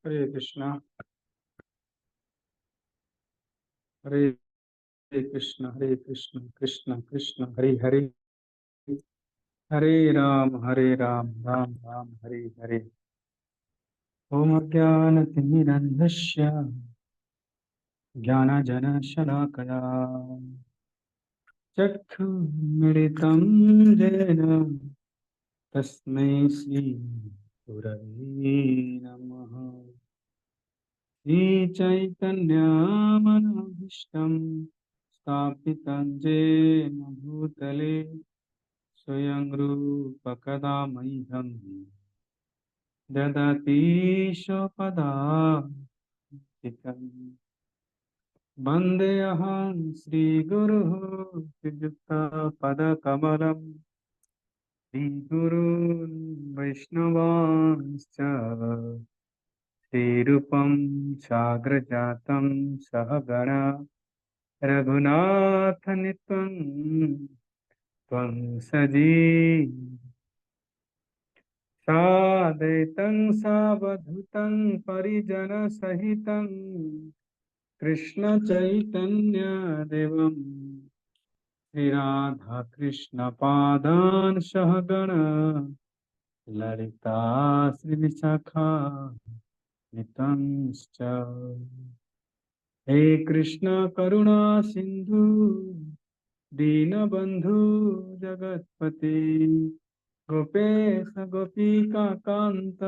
हरे हरे कृष्णा हरे कृष्णा कृष्ण कृष्ण हरे हरे, हरे राम राम राम हरे हरे। ओम अज्ञानतिमिरन्धस्य ज्ञानजनशलाकया चक्षुर्मिलितं येन तस्मै श्रीगुरवे नमः। श्रीचैतन्यमनोभीष्टं स्थापितं येन भूतले स्वयं रूप कदा मह्यं ददति स्वपदान्तिकम्। वन्देऽहं श्रीगुरुः श्रीयुक्तपदकमलं श्रीगुरून् वैष्णवांश्च श्रीरूपं साग्रजातं सहगणा रघुनाथनित्वं त्वं सादैतं सावधूतं परिजनसहितं कृष्णचैतन्यदेवं श्रीराधाकृष्णपादान् सहगण ललिता श्रीविशाखान्वितांश्च। हे कृष्ण करुणा सिन्धु दीनबन्धु जगत्पते गोपेश गोपिका कान्त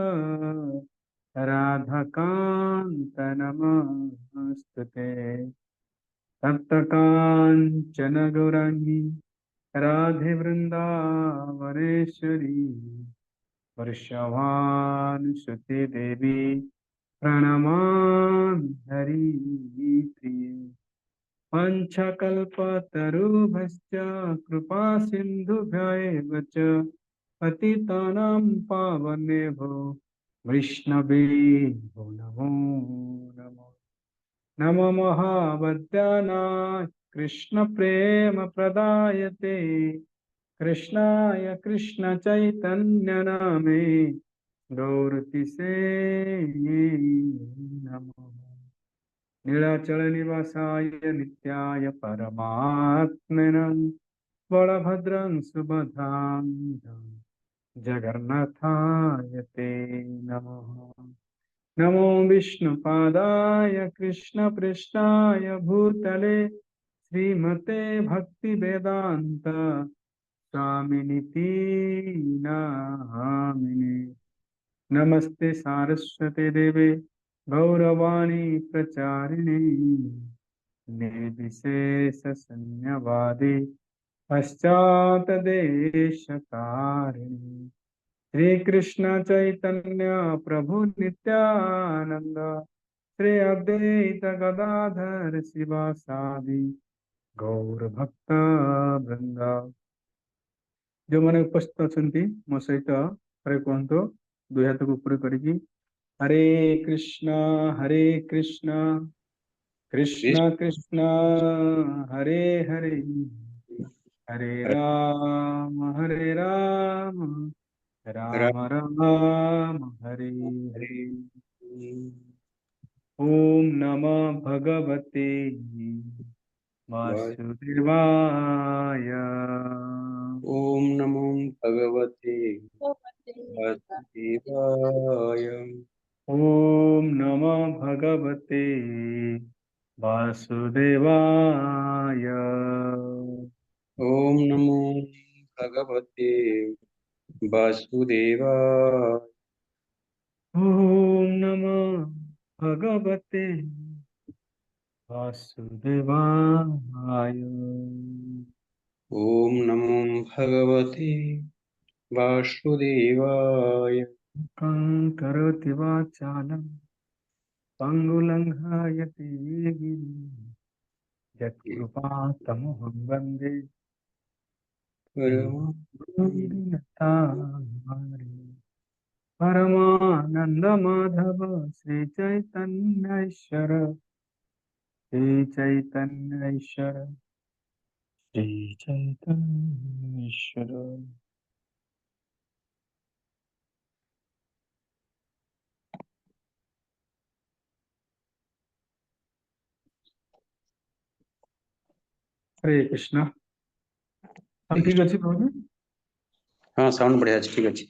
राधाकान्त नमस्तुते। तप्तकाञ्चन गौराङ्गी राधे वृन्दावनेश्वरी वृषभानुसुते देवी प्रणमामि हरिप्रिये। पञ्चकल्पतरुभ्यश्च कृपा सिन्धुभ्यैव च पतितानां पावनेभ्यो वैष्णवेभ्यो नमो नमः। नमो महावद्यानाय कृष्णप्रेमप्रदायते कृष्णाय कृष्णचैतन्यनामे गौरतिसे नमः। नीलाचलनिवासाय नित्याय परमात्मने बलभद्रं सुभद्रां जगन्नाथाय ते नमः। नमो विष्णुपादाय कृष्णपृष्ठाय भूतले श्रीमते भक्तिवेदान्त स्वामिनिति नामिने। नमस्ते सारस्वते देवे गौरवाणी प्रचारिणे निर्विशेषशून्यवादी पश्चात्देशकारिणे। श्री कृष्ण चैतन्य प्रभु नित्यानंद श्री अद्वैत गदाधर शिवासादि गौर भक्त वृंद। जो मैंने उपस्थित अछंती मो सहित हरे कहतु दुई हाथ को ऊपर करिकी हरे कृष्णा कृष्ण कृष्ण हरे हरे हरे राम राम राम हरे हरे। ओम नमः भगवते वासुदेवाय। ओम नमो भगवते वासुदेवाय। ओम नमः भगवते वासुदेवाय। ओम नमो भगवते वासुदेवाय। ओम नमः भगवते वासुदेवाय। ओम नमो भगवते वासुदेवाय। करोति वाचालं पङ्गुलङ्घयति गिरिं यत्कृपातमहं वन्दे श्रीगुरुदीनतारि। परमानन्दमाधव श्रीचैतन्यैश्वर श्रीचैतन्यैश्वर। हरे कृष्ण सब ठीक अच्छी प्रभु जी हाँ साउंड बढ़िया ଅଛି ଠିକ ଅଛି।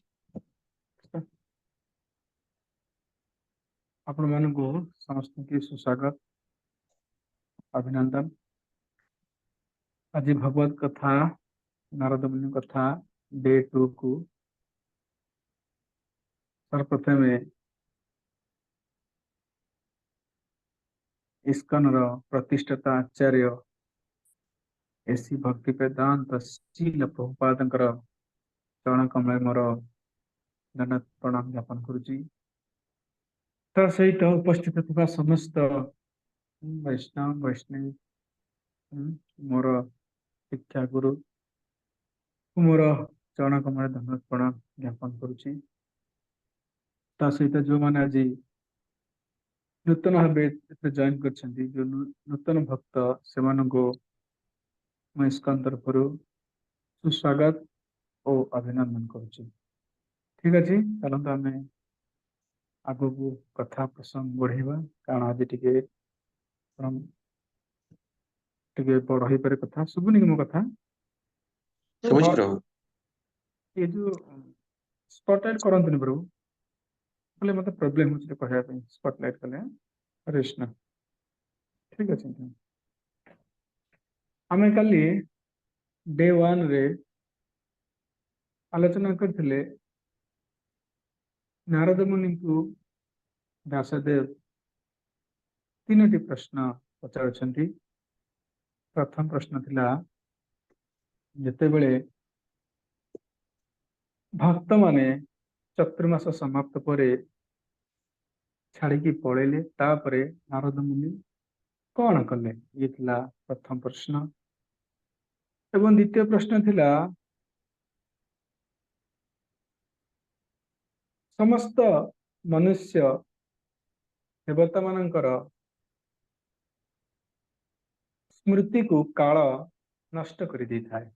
आपण मानकु समस्त की सुस्वागत अभिनंदन। आज भगवत कथा नारद मुनि कथा डे 2 को सर्वप्रथम इस्कन रो प्रतिष्ठाता आचार्य एसी भक्ति वेदांत शील प्रभुपादंकर चरण कमल मोर धन्यवाद प्रणाम ज्ञापन करुची। ता सहित उपस्थित थिबा समस्त वैष्णव वैष्णवी मोर शिक्षा गुरु मोर चरण कमल धन्यवाद प्रणाम ज्ञापन करुची। ता सहित जो माने आज नूतन भाव जॉइन कर जो नूतन भक्त से मैं इस्कन तरफ सुस्वागत और अभिनंदन करुची। ठीक अच्छे चलते आम आग को कथा प्रसंग बढ़ेगा कारण आज टे बड़ हो पारे कथा शुभुनि कि मो कथा ଶୁଭୁଛି ପ୍ରଭୁ। ये जो स्पॉटलाइट करंतु प्रभु बोले मत प्रोब्लेम हो कहया स्पॉटलाइट कले कृष्ण ठीक अच्छे आम काली डे 1 रे आलोचना करथिले नारद मुनि को व्यासदेव 3टी प्रश्न पचार। प्रथम प्रश्न थिला जेते बेले भक्त माने चतुर्मास समाप्त परे छाड़ी पलैले तापरे नारद मुनि कौन कले ये थिला प्रथम प्रश्न। एवं द्वितीय प्रश्न थिला समस्त मनुष्य देवता मानकर स्मृति को काल नष्ट कर दी थाए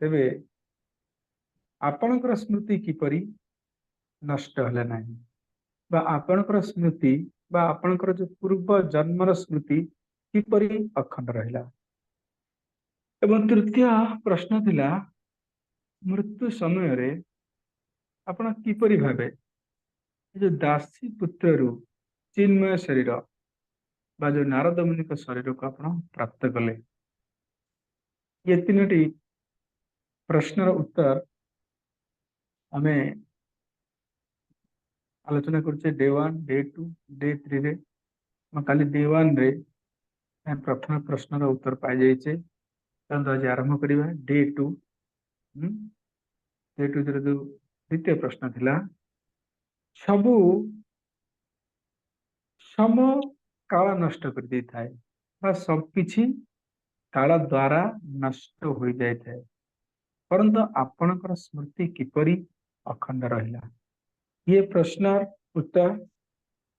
तेबे आपणकर स्मृति किपरि नष्ट हले नाही बा आपणकर स्मृति बा आपणकर जो पूर्व जन्मर स्मृति किपरि अखंड रहिला। एवं तृतीय प्रश्न थिला मृत्यु समय रे आपण किपरि भाबे जो दासी पुत्र रु चिन्मय शरीर बा जो नारद मुनि का शरीर को आपण प्राप्त कले। ये 3टी प्रश्नर उत्तर हमें आलोचना करछे डे 1 डे 2 डे 3 रे काली डे 1 रे प्रथम प्रश्नर उत्तर पाई जाइछे। आज आरंभ करिबा डे 2 डे 2 रे जो द्वितीय प्रश्न थिला सबु सम काल नष्ट कर दी थाए बा सब किछि काल द्वारा नष्ट हो जाए थे परंतु आपणकर स्मृति किपरि अखंड रहिला। ये प्रश्न उत्तर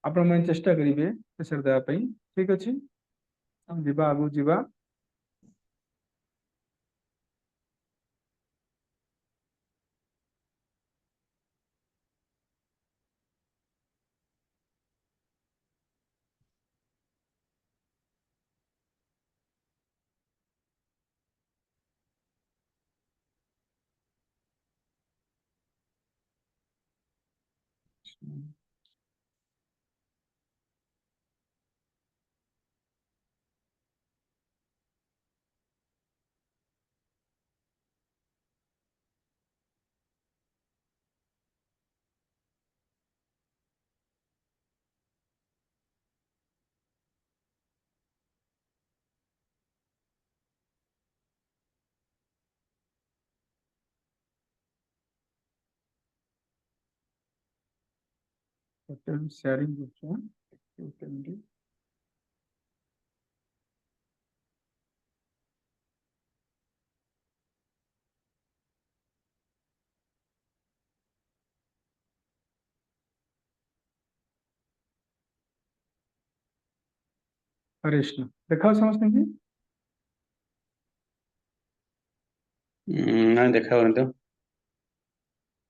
आपण मैं चेष्टा करिवे शेष देवा पई। ठीक अछि हम जीवा आगु जीवा। शेयरिंग कृष्ण देखा समझते कि ନା ଦେଖାଉନି ତ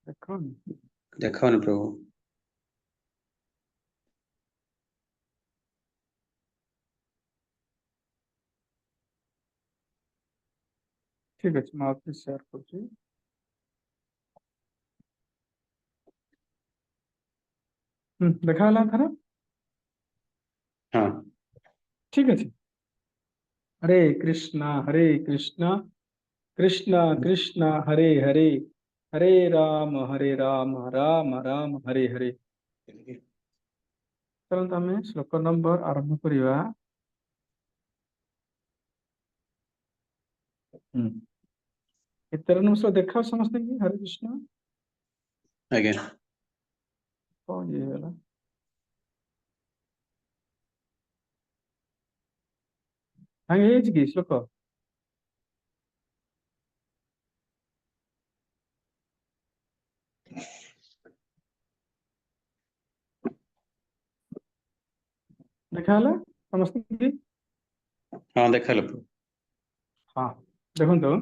देखो ଦେଖାଉନି ପ୍ରଭୁ। ठीक अच्छे मुझे शेयर कर देखा था हाँ ठीक अच्छे हरे कृष्णा कृष्णा कृष्णा हरे हरे हरे राम राम राम हरे हरे चलते आम श्लोक नंबर आरंभ करवा तेरह निमिष देखा समस्त की हरे कृष्ण आज्ञा कौन ये वाला भाई कि श्लोक देखा समस्त की हाँ देखा प्रभु हाँ देखो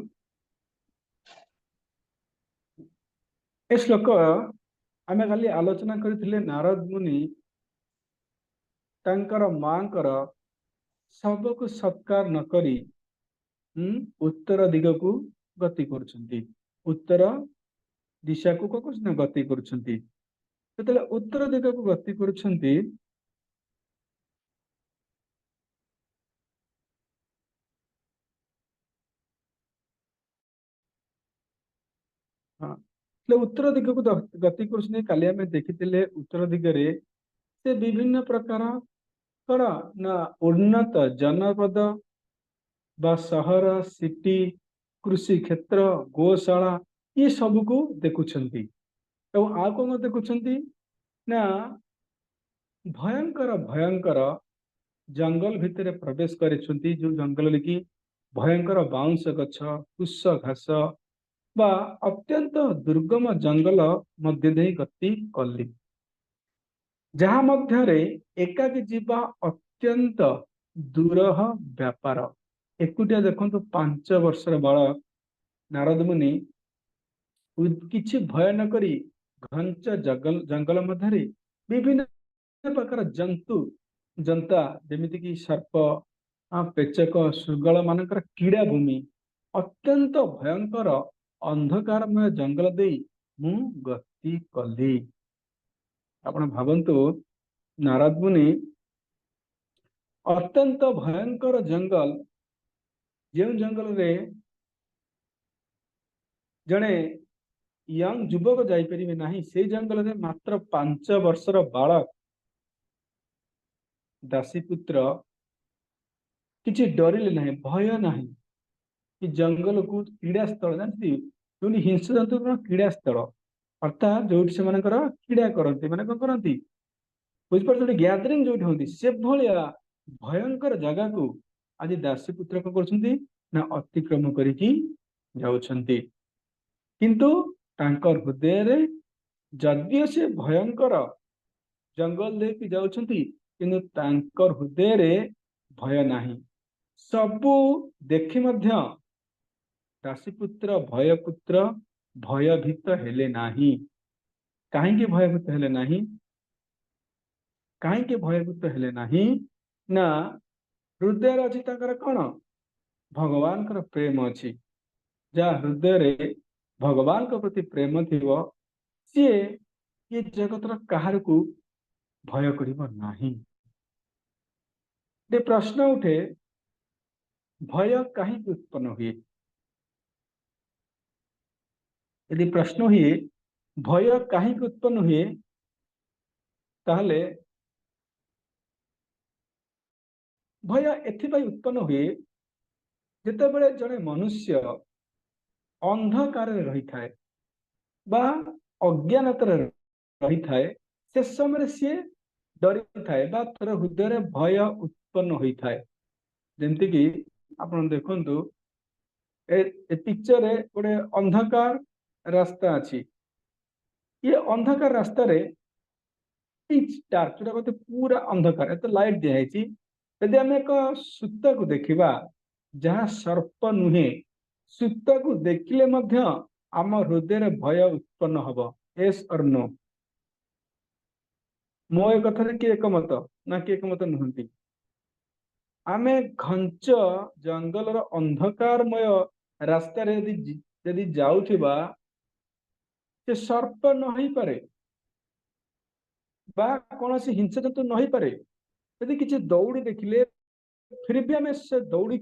ए श्लोक आम खाली आलोचना करथिले नारद मुनि तांकर मांकर सबको सत्कार न करी उत्तर दिग को गति कर उत्तर दिशा को गति कर उत्तर दिग को गति कर उत्तर दिग को गति कर देखी उत्तर दिगरे से विभिन्न प्रकार कौन ना उन्नत जनपद बा सहर सिटी कृषि क्षेत्र गोशाला ये सब को देखुंट आ कौन देखुंट ना भयंकर भयंकर जंगल भितर प्रवेश कर जो जंगल की भयंकर बाउंश गछ कुश घास बा अत्यंत दुर्गम जंगल मध्य दे गति कली जहा मध्यरे एकाकी जीवा अत्यंत दुरह व्यापार एकुटिया देखो 5 वर्षर बालक नारद मुनि किछि भय न करी घंच जंगल मध्य विभिन्न प्रकार जंतु जंता जमीती कि सर्प पेचक सुगल मानकर कीड़ा भूमि अत्यंत भयंकर अंधकारमय जंगल दे मु गति कली आपण भावंतु नारद मुनि अत्यंत भयंकर जंगल जो जंगल रे जड़े यंग युवक जापरि ना से जंगल में मात्र 5 वर्षर बालक दासीपुत्र किसी डरिले ना भय ना कि जंगल को क्रीड़ा स्थल जानते जो हिंस जंतु क्रीड़ा स्थल अर्थात जो क्रीड़ा करती माने कौन करती बुझिपार गैदरिंग जो होती से भाया भयंकर जगह को आज दासीपुत्र कौन कर अतिक्रम करके जाउछंती किंतु तांकर हृदय रे जदियो से भयंकर जंगल देकी जाउछंती किंतु तांकर हृदय रे भय नाही सबू देखि मध्य दासीपुत्र भयपुत्र भयभीत हेले नाही कहीं भयभीत हेले नाही कहीं भयभीत हेले नाही ना हृदय अच्छी कौन भगवान कर प्रेम अच्छी जहाँ हृदय रे भगवान के प्रति प्रेम थी सी ये जगतर कहार को भय करिब नाही प्रश्न उठे भय कहीं उत्पन्न हुए यदि प्रश्न हुए भय कहीं उत्पन्न हुए ताहले भय एथिपाई उत्पन्न हुए जितेबले जड़े मनुष्य अंधकार रही थाए बा अज्ञानतार रही थाए से समय सी डरी थाए बा तर हृदय भय उत्पन्न होता है जमती कि आप देखु पिक्चर गोटे अंधकार रास्ता अच्छी ये अंधकार रास्ता रे डार्क जो कहते पूरा अंधकार एत लाइट दिखाई यदि आम एक सूता को देखा जहाँ सर्प नुहे सूता को देखिले मध्य आम हृदय भय उत्पन्न हम एस और नो मो ए कथा किए एकमत ना किए एकमत नुहति आमे घंच जंगल अंधकारमय रास्तार यदि जाउथिबा से सर्प न होई पारे बा कौन सी हिंसा जंतु न होई पारे यदि किसी दौड़ी देखिले फिर भी आम से दौड़ी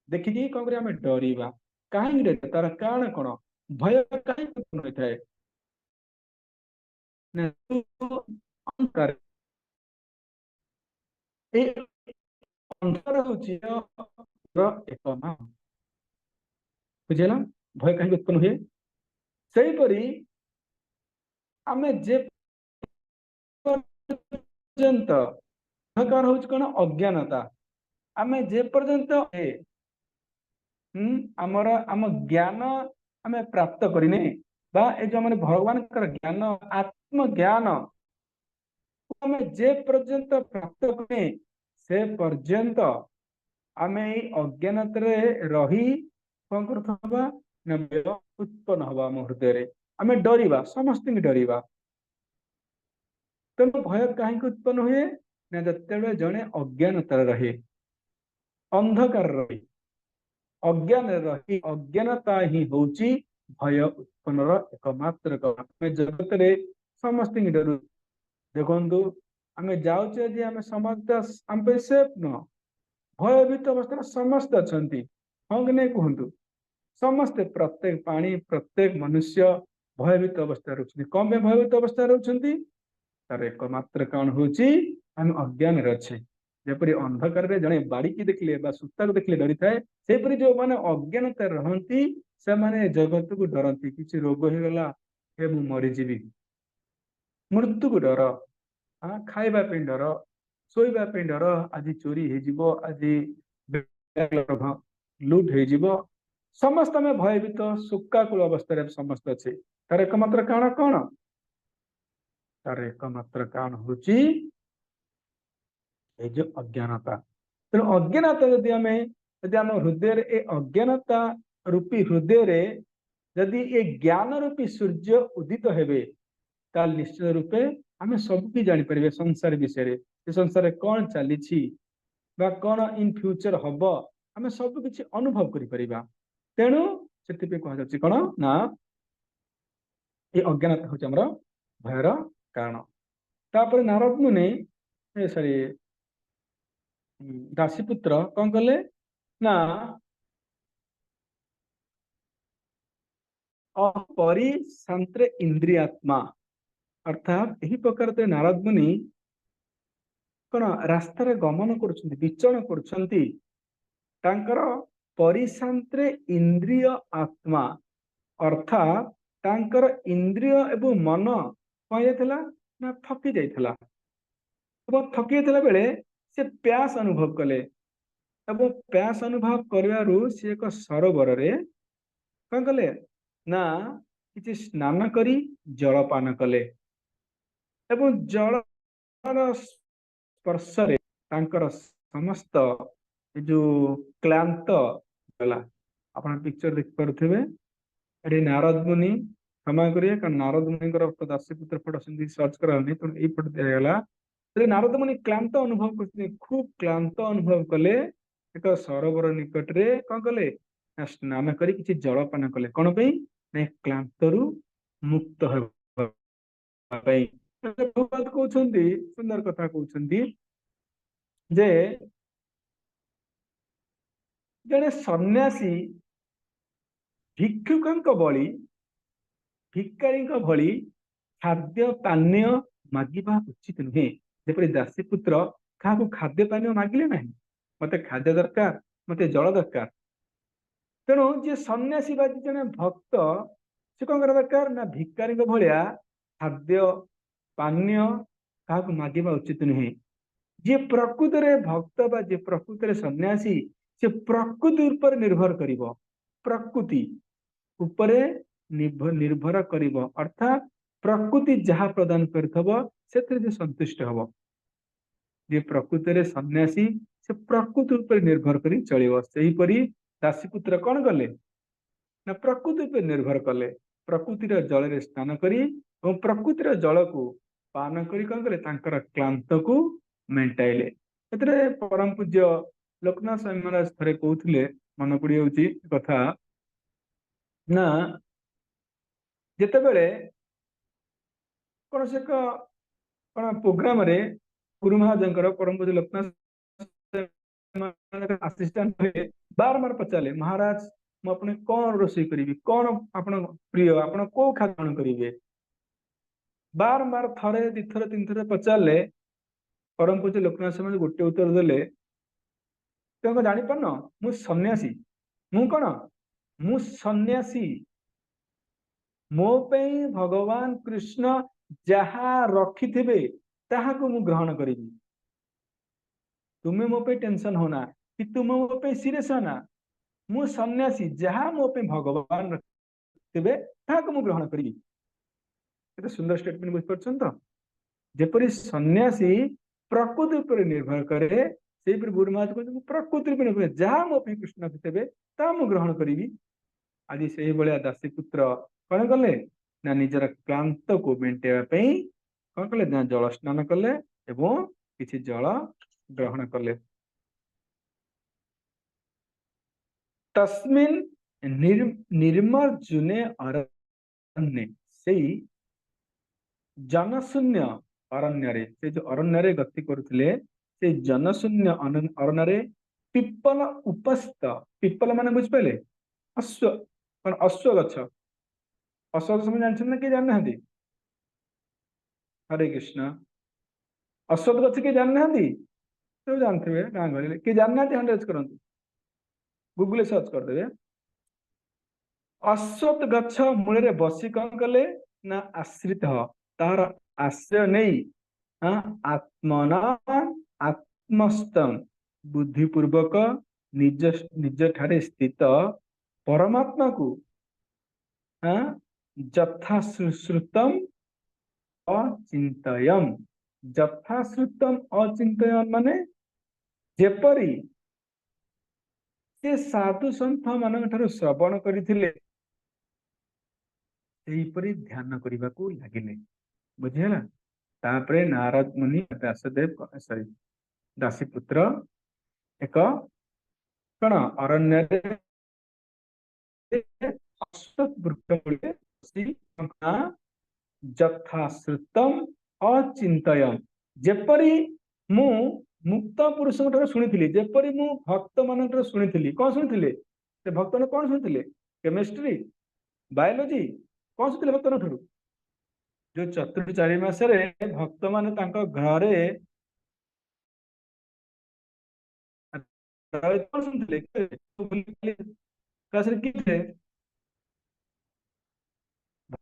देखिकी कौन कर डरवा कहीं तार कारण कौन भय कहीं उत्पन्न होता है अंधकार ए अंधकार होची एक नाम बुझेला भय कहीं उत्पन्न हुए सेहीपरि आमे जे पर्यंत अंधकार होची कौन अज्ञानता आमे जे पर्यंत आमर आम ज्ञान आमे प्राप्त करिने बा ए जो माने भगवान ज्ञान आत्मज्ञान आमे जे पर्यंत प्राप्त करिने से पर्यंत आमे अज्ञानतरे रही कौन करथबा ना भय उत्पन्न हवा आम हृदय रे आमे डरिबा समस्त डरिबा तेणु भय कहीं उत्पन्न हुए ना जते जड़े अज्ञानतार रहे अंधकार रही अज्ञान रही अज्ञानता ही होची भय उत्पन्न एकमात्र कारण जगत रे समस्त डरू देखु आम जाऊे जे आम समस्त आम सेफ न भयभीत अवस्था समस्त अच्छा हाँ कि नहीं कहतु समस्ते प्रत्येक प्राणी प्रत्येक मनुष्य भयभीत अवस्था रोच कौन भयभीत अवस्था रोच तार एकमात्र कारण होची आम अज्ञान अच्छे जपरी अंधकार जड़े बाड़ी की देखले सूता को देखले डरी थाए सेपरी जो माने अज्ञानता रहती से माने जगत को डरती किसी रोग हो गला हे मु मरीजी मृत्यु को डर हाँ खाइबा डर शोइबा डर आज चोरी हो आज लुट हो समस्त में भयभीत शोकाकुल अवस्था समस्त अच्छे तार एकमात्र कारण कौन तार एकमात्र कारण होची ए जो अज्ञानता तेणु अज्ञानता यदि आम हृदय ए अज्ञानता रूपी हृदय यदि ए ज्ञान रूपी सूर्य उदित हेबे ताल निश्चित रूपे आम सबकि जापर संसार विषय संसार कौन चली कौन इन फ्यूचर हम आम सब किसी अनुभव करिपरिबा तेणु से कह कौन ना ये अज्ञानता हूँ आमर भयर कारण तापर नारद मुनि सॉरी दासीपुत्र कौन कले ना अपरिशांत इंद्रियात्मा अर्थात यही प्रकार तो नारद मुनि कौन रास्त गमन कर विचरण कर परिशांत इंद्रिय आत्मा अर्थात तांकर इंद्रिय एवं मन कौन ना थकी जाइथिला थकी जाइथिला बेले से प्यास अनुभव कले एवं प्यास अनुभव करिवारु से एक सरोवर रे कौन कले ना किसी स्नान करी जलपान कले एवं जल स्पर्श रे तांकर समस्त जो क्लांत गला आपण पिक्चर देख पारुथिबे एडी नारद मुनि क्षमा करिए कारण नारद मुनि दासीपुत्र फोटो से सर्च करानी तो ये फोटो दिया गला नारद मुनि क्लांत अनुभव करते खूब क्लांत अनुभव कले एक सरोवर निकट रे कौन कले स्नान करी किसी जलपान कले कौन पे क्लांत रु मुक्त कहते सुंदर कथा कहते जे जड़े सन्यासी भिक्षुक बड़ी भिकारी भली खाद्य पानीय मागिबा उचित नुहे जपरी दासीपुत्र क्या खाद्य पानीय मागिले ना मत खाद्य दरकार मत जल दरकार तेणु जे सन्यासी बा जड़े भक्त से कौन कर दरकार ना भिकारी भाया खाद्य पानीय क्या मागिबा उचित नुहे जे प्रकृत भक्त बा जे प्रकृत सन्यासी से प्रकृति उपर निर्भर करिवो प्रकृति उपरे निर्भर करिवो अर्थात प्रकृति जहाँ प्रदान करथबो सेतिर जे संतुष्ट हबो जे प्रकृति सन्यासी से प्रकृति उपर निर्भर करी चलिवो सेही परी दासीपुत्र कौन कले ना प्रकृति उपर निर्भर कले प्रकृतिर जल रे स्नान करी और प्रकृतिर जल को पान करी कौन कले तांकर क्लांत को मेंटाइले एतरे परम पूज्य लोकनाथ स्वामी महाराज थरे कहउथिले मन पड़ी जाउची कथा ना जेतेबेले कौन से कौन प्रोग्राम रे गुरु महाजनकर परम पूज्य लोकनाथ असिस्टेंट बार बार पचारे महाराज मु अपने कौन रोषे करी कौन आपण प्रिय आपण को खाद्य करेंगे बार बार थरे दिथर तीन थर पचारे परम पूज्य लोकनाथ समाज गोटे उत्तर देले जानी पारन मु सन्यासी मु कौन मु सन्यासी मो पे भगवान कृष्ण जहा रखिथिबे ताहाको मु ग्रहण करिबी तुमे मो पे टेंशन होना कि तुम मो पे सीरियस होना मु सन्यासी जहा मो पे भगवान रखिथिबे ताहाको मु ग्रहण करिबी एटा सुंदर स्टेटमेंट बुझ परछन तो जेपरि सन्यासी प्रकृति पर निर्भर करे से पर गुरु महाराज कहते प्रकृति पर निर्भर जहा मो पे कृष्ण रखिथिबे ता मु ग्रहण करिबी आज से भाया दासी पुत्र कौन कले ना निजर क्लांत को मेंटेवा कौन कले ना जल स्नान कले एवं किसी जल ग्रहण कले तस्मिन निर्मर्जुने अरण्ये से जनशून्य अरण्य से जो अरण्य गति करुले से जनशून्य अरण्य पिप्पल उपस्थ पिप्पल माने बुझिपारे अश्व कौन अश्व गछ अश्व गछ जानते ना किए जानना हरे कृष्ण अश्वत्थ गछ किए जानना सब जानते गाँ गहली किए जानना हंड्रेड करते गूगल सर्च करदे अश्वत्थ गछ मूल बसी कौन कले ना आश्रित तार आश्रय नहीं आत्मना आत्मस्तम बुद्धिपूर्वक निज निज ठारे स्थित परमात्मा को यथाश्रुतम अचिंतयम यथाश्रुतम अचिंतयम माने जेपरी से साधु संत मान श्रवण करथिले सेहीपरि ध्यान करने को लगिले बुझेला तापरे नारद मुनि व्यासदेव सॉरी दासी पुत्र एक कण अरण्य यथाश्रुतम अचिंतयम जेपरी मु मुक्त पुरुष शुणी जेपरी मु भक्त मान शुणी कौन शुणी से भक्त ने कौन शुणी केमिस्ट्री बायोलॉजी कौन शुणी भक्त ठार जो चतुर्थ चारि मासरे भक्त मान घरे कौन शुणी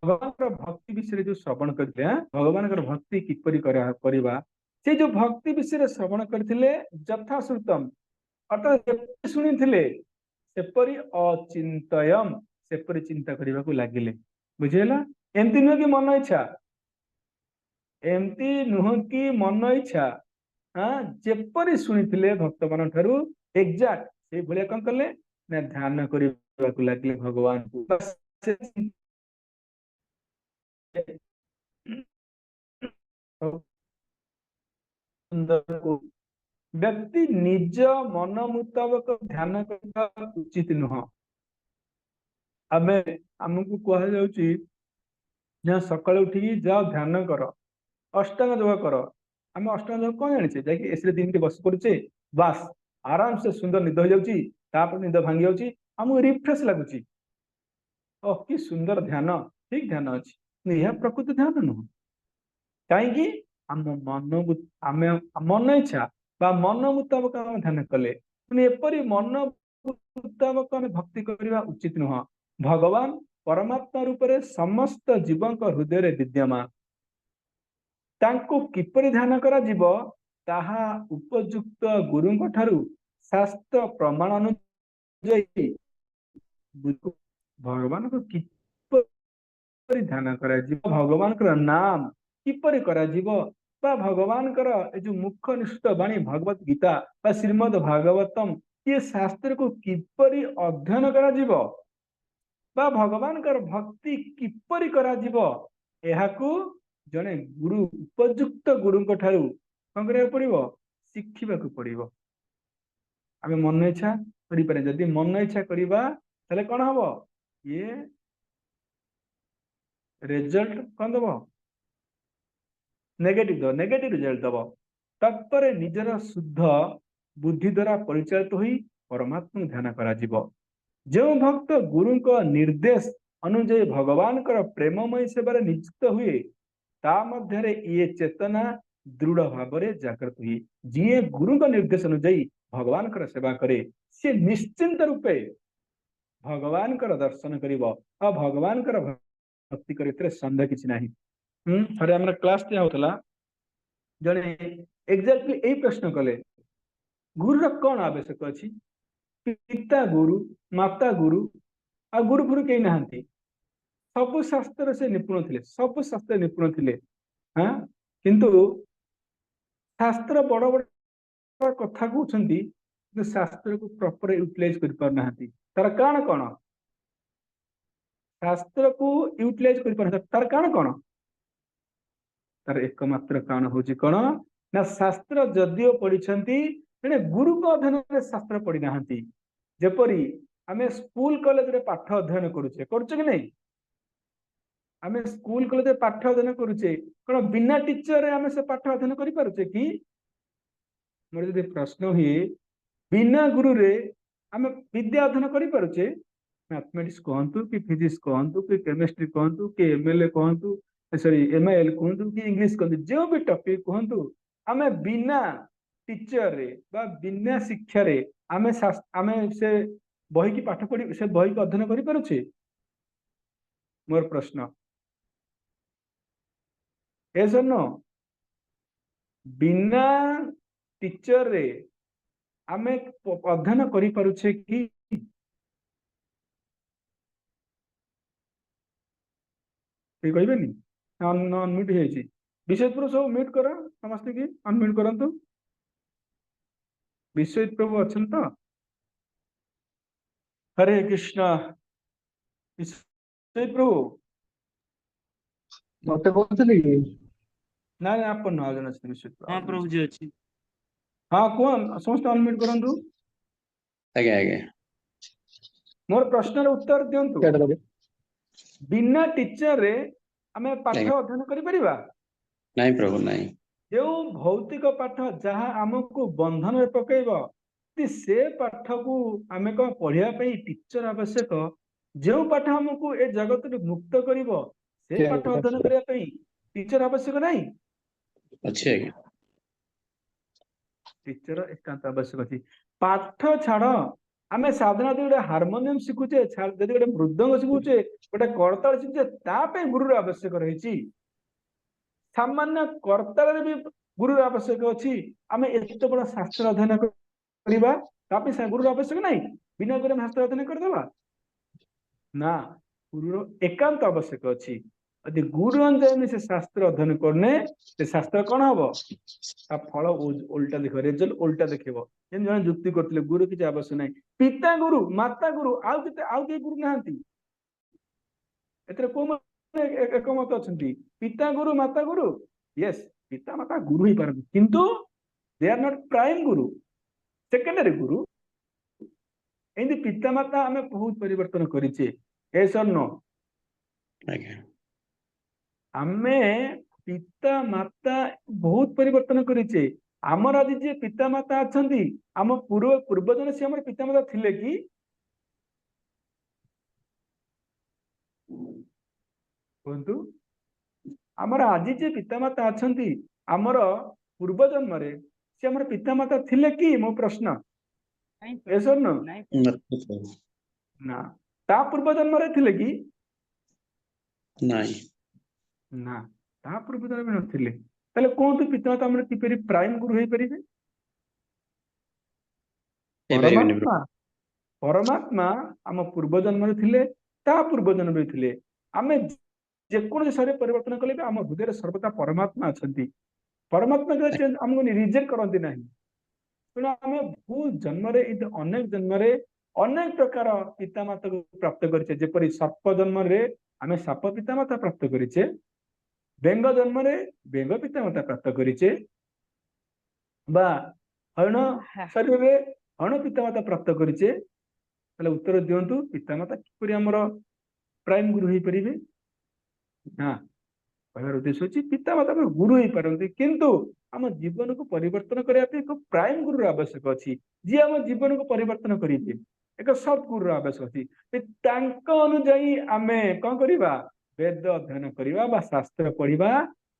भगवान भक्ति विषय जो श्रवण करते भगवान भक्ति किपरि करवा से जो भक्ति विषय श्रवण करते यथाश्रुतम अर्थात शुणी सेपरी अचिंतयम सेपरी चिंता करने को लगिले बुझेगा एमती नुह कि मन इच्छा एमती नुह कि मन इच्छा हाँ जेपरी शुणी भक्त मान ठारू एग्जाक्ट से भाया कौन कले ना ध्यान करने को लगे भगवान को व्यक्ति निज मन मुताबक ध्यान करना उचित नुह आम आमको कह सका उठी जाओ ध्यान कर अष्टांग योग कर आम अष्टांग योग कौन जाने जाकि एसी दिन के बस पड़े बास आराम से सुंदर निद हो जापर निद भांगी जामको रिफ्रेश लगुच कि सुंदर ध्यान ठीक ध्यान अच्छी यह प्रकृति ध्यान नुह कहीं आम मन आम मन इच्छा मन मुताबक आम ध्यान कले एपरी मन मुताबक आम भक्ति करने उचित नुह भगवान परमात्मा रूप से समस्त जीवों हृदय विद्यमान तांको किपरि ध्यान करा जीवो ताहा उपयुक्त गुरुंक ठारू शास्त्र प्रमाण अनुଯାयी भगवान को किपरि ध्यान करा जीवो भगवान का नाम किपरि करा जीवो बा भगवान जो मुख्य निष्ठ वाणी भगवत गीता बा श्रीमद भागवतम ये शास्त्र को किपरि अध्ययन करा जीवो बा भगवान भक्ति किपरि करा जीवो एहाकू जने गुरु उपयुक्त गुरु ठारू कौन करा पड़ो शिखा पड़ो आमे मन इच्छा करि पारे जदि मन इच्छा करिबा तले कोन हबो ये रिजल्ट कोन दबो नेगेटिव रिजल्ट दबो तत्पर निजर शुद्ध बुद्धि द्वारा परिचालित होई परमात्मा ध्यान करा जीवो जो भक्त गुरु को निर्देश अनुଯାयी भगवान कर प्रेममय सेवारे नियुक्त हुए ता मध्यरे ये चेतना दृढ़ भावरे जागृत हुई जी गुरु का निर्देश अनुଯାयी भगवान कर सेवा करे से निश्चिंत रूपे भगवान कर दर्शन करिवो आ भगवान कर भक्ति करे तरे संदेह किछि नाही थरे हमर क्लास ते होतला जने एग्जैक्टली एई प्रश्न कले गुरु र कोन आवश्यक अछि पिता गुरु माता गुरु आ गुरु गुरु केही नाहंती सब शास्त्र से निपुण थिले सब शास्त्र निपुण थिले हां किंतु शास्त्र बड़ बड़ कथा कहउछंती शास्त्र को प्रॉपर यूटिलाइज कर पार नाहंती तार कारण कोन शास्त्र को यूटिलाइज कर पार तार कारण कोन तार एकमात्र कारण होची कोन ना शास्त्र जदियो पढिछंती तेने गुरु को अध्ययन रे शास्त्र पढि नाहंती जेपरी आमे स्कूल कॉलेज रे पाठ अध्ययन करूचे कि नहीं आमे स्कूल कॉलेज रे पाठ अध्ययन करूचे कोन बिना टीचर रे आमे से पाठ अध्ययन करि पारुचे कि मोर जदि प्रश्न हुए बिना गुरु रे आमे विद्या अध्ययन करि पारुचे मैथमेटिक्स कहंतु कि फिजिक्स कहंतु कि केमिस्ट्री कहंतु कि एमएलए कहंतु सॉरी एमआईएल कहंतु कि इंग्लिश कहंतु जो भी टॉपिक कहंतु आमे बिना टीचर रे बा बिना शिक्षा रे आमे से बही की पाठ पढ़ी से बही को अध्ययन करि पारुचे मोर प्रश्न ऐसा नो बिना टीचर रे आमे अध्ययन करि पारुचे कि ठीक कहबेनी अनम्यूट हेछि विश्वजित प्रभु सब म्यूट करो समस्त की अनम्यूट करंतु विश्वजित प्रभु अछन तो हरे कृष्ण विश्वजित प्रभु मते कहतली कि ना ना आप न आजन अछि विश्वजित हाँ प्रभु जी अच्छी हां कोन समस्त अनम्यूट करंतु आगे आगे मोर प्रश्न रे उत्तर दियंतु केटा लगे बिना टीचर रे आमे पाठ आगे अध्ययन करि परिबा नहीं प्रभु नहीं जो भौतिक पाठ जहाँ आमको बंधन में पकेब से पाठ को आमे कौन पढ़िया टीचर आवश्यक जो पाठ हमको ए जगत मुक्त करिवो से पाठ अध्ययन करिया टीचर आवश्यक नहीं अच्छे आगे टीचर एकांत आवश्यक अछि पाठ छाड़ आमे साधारणतः गोटे हारमोनियम शिखुचे जदि गोटे मृदंग शिखुचे गोटे करताल शिखुचे ता पे गुरु आवश्यक रही सामान्य कर्तार भी गुरु आवश्यक अछि आमे एते बड़ शास्त्र अध्ययन करिबा तापे से गुरु आवश्यक नहीं बिना गुरु शास्त्र अध्ययन कर देबा ना गुरु एकांत आवश्यक अछि यदि गुरु अनुसार से शास्त्र अध्ययन करने से शास्त्र कोन हबो ता फल उल्टा देखो रिजल्ट उल्टा देखिबो जेन जन जुक्ति करथिले गुरु किछ आवश्यक नहीं पिता गुरु माता गुरु आउ के गुरु नाहंती एतरे को एकमत अछंती पिता गुरु माता गुरु यस पिता माता गुरु ही पारंती किंतु they are not prime Guru secondary गुरु एंदी पिता माता हमें बहुत परिवर्तन करिचे ऐसा नो आगे हमें पिता माता बहुत परिवर्तन करिचे हमर आज जे पिता माता अछंती हम पूर्वजन से हमर पिता माता थिले कि कहतु आमर आज जे पितामाता अछंती आमर पूर्व जन्म रे से हमर पितामाता थिले कि मो प्रश्न ऐसा न ना ता पूर्व जन्म रे थिले कि नहीं ना ता पूर्व जन्म में नथिले ताले कोन तू पितामाता हमर किपरि प्राइम गुरु होई परिबे परमात्मा परमात्मा हम पूर्व जन्म रे थिले ता पूर्व जन्म रे थिले आमे जेकोन शरीर परिवर्तन कले भी आम हृदय सर्वदा परमात्मा अछंती परमात्मा के हमको रिजेक्ट करंती नहीं तेना आमे बहुत जन्म रे अनेक जन्म रे अनेक प्रकार पितामाता को प्राप्त करिचे जेपरि सर्प जन्म रे आमे साप पितामाता प्राप्त करिचे बेंग जन्म रे बेंग पितामाता प्राप्त करिचे बा हरण शरीर रे कौन पितामाता प्राप्त करिचे ताले उत्तर दियंतु पितामाता किपरि हमर प्राइम गुरु होई परिबे हां कहबार उद्देश्य होची पितामाता हमर गुरु होई परंती किंतु हम जीवन को परिवर्तन करया पे एक प्राइम गुरु आवश्यक अछि जे हम जीवन को परिवर्तन करिबे एक सत गुरु आवश्यक अछि तांको अनुଯାयी आमे कोन करिबा वेद अध्ययन करिबा बा शास्त्र पढ़िबा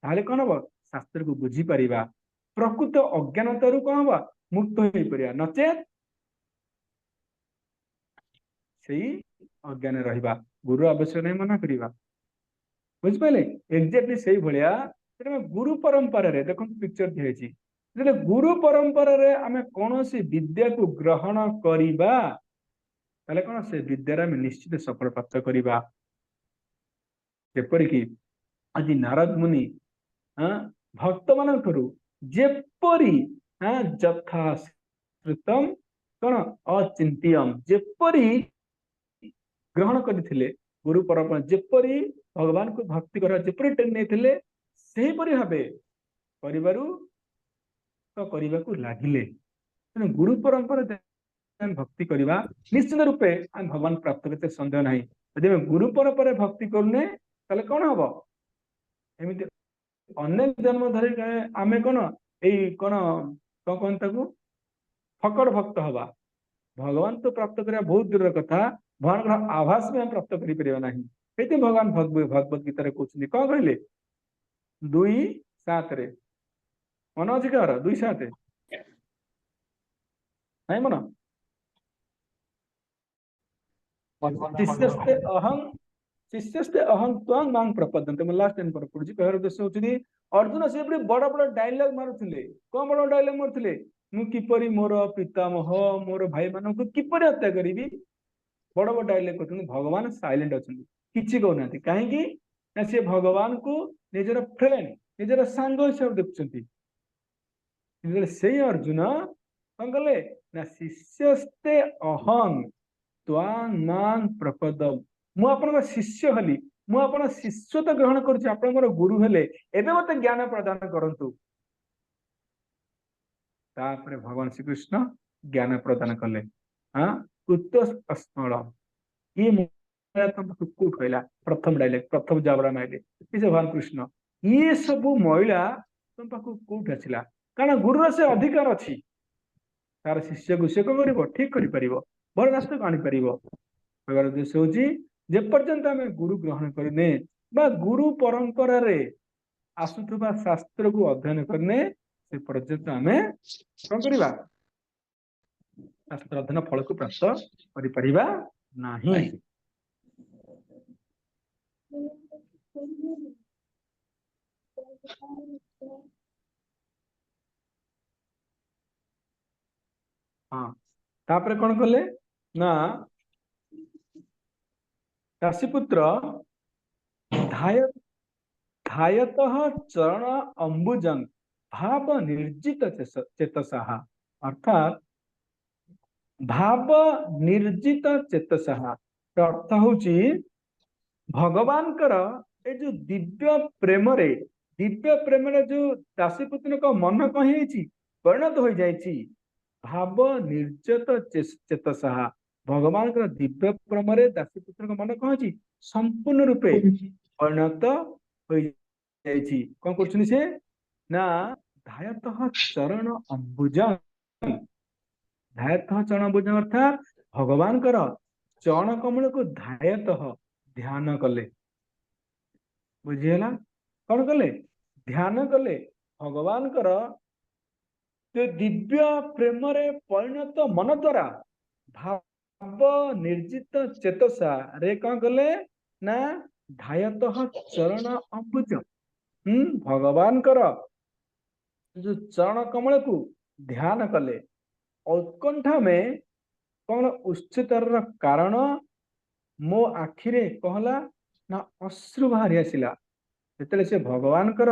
ताले कोन हो शास्त्र को बुझी परिबा प्रकृत अज्ञानतारू कोन हो मुक्त होई परिया नचेत सेही अज्ञान रहिबा गुरु आवश्यक नहीं मना करिबा बुझ पाले एग्जैक्टली सेही भलिया सेटा गुरु परंपरा रे देखो पिक्चर दिहेची जे गुरु परंपरा रे आमे कोनोसी विद्या को ग्रहण करिबा ताले कोन से विद्या में निश्चित सफल प्राप्त करिबा जेपरि कि आज नारद मुनि भक्त मानकरू जेपरि जथा श्रुतम कौन अचिंत्यम जेपरि ग्रहण करथिले गुरु परंपरा जेपरि भगवान को भक्ति करा जेपरि टेन नेथिले सेही परि हबे परिवारु तो करिबा को लागिले गुरु परंपरा हम भक्ति करवा निश्चित रूपे हम भगवान प्राप्त करते संदेह नहीं यदि गुरु परंपरा भक्ति करने ताले कौन हम एमती अनेक जन्म धरी आमे कौन यही कौन कौन ताकू फकड़ भक्त हवा भगवान तो प्राप्त करवा बहुत दूर कथा भगवान आभास में हम प्राप्त करें ना ये भगवान भगवत गीता कहते कौन कहले 2:7 मन अच्छी कह 2:7 नहीं मन शिष्यस्ते अहं त्वां मां प्रपद्यन्ते मैं लास्ट टाइम पर पढ़ुची कहर उद्देश्य होची अर्जुन से बड़ बड़ डायलॉग मारुथिले कोन बड़ डायलॉग मारुथिले मु किपरि मोर पितामह मोर भाई मानक किपरि हत्या करिवि बड़ बड़ डायलॉग करथुन भगवान साइलेंट अछन किछि कहनाथि काहे कि ना से भगवान को निजर फ्रेंड निजर सांग हिसाब देखुछंती से अर्जुन कौन कले ना शिष्यस्ते अहं त्वां मां प्रपदम मु आपन शिष्य हली मु आपन शिष्यता ग्रहण करछि आपन मोर गुरु हेले एबे मते ज्ञान प्रदान करंतु तापरे भगवान श्री कृष्ण ज्ञान प्रदान कले हां कुत्तस अस्मल ये तुम कुकुट कहला प्रथम डायलॉग प्रथम जाबरा माइले इसे भगवान कृष्ण ये सब महिला तुम पाखु कोठ आछिला कारण गुरु से अधिकार अछि तार शिष्य को से को करिवो ठीक करि परिवो बड़ रास्ता को आनी परिवो कहबार उद्देश्य होची जे पर्यंत आमे गुरु ग्रहण करने बा गुरु परंपरा रे आसुथबा शास्त्र को अध्ययन करने से पर्यंत आमे कोन करिबा शास्त्र अध्ययन फल को प्राप्त करि परिबा नाही हाँ तापरे कौन कले ना दासीपुत्र धायतः चरण अंबुजं भाव निर्जित चेतसः अर्थात भाव निर्जित चेतसः अर्थ होची भगवान कर ए जो दिव्य प्रेम रे जो दासीपुत्र को मन कही परिणत हो जाइछि भाव निर्जित चेतसः भगवान का दिव्य प्रेम रे दासीपुत्र को मन कही संपूर्ण रूपे परिणत हो जाइछि कौन करछुनी से ना धायतः चरण अंबुज धायतः चरण अंबुज अर्थात भगवान कर चरण कमल को धायतः ध्यान कले बुझीला कौन कले ध्यान कले भगवान कर जो दिव्य प्रेम रे परिणत मन द्वारा भाव निर्जित चेतसा रे कौन कले ना धायतः चरण अंबुज भगवान कर जो चरण कमल को ध्यान कले उत्कंठा में कौन उच्चतर कारण मो आखिरे कहला ना अश्रु बाहरी आसिला जेतेले से भगवान कर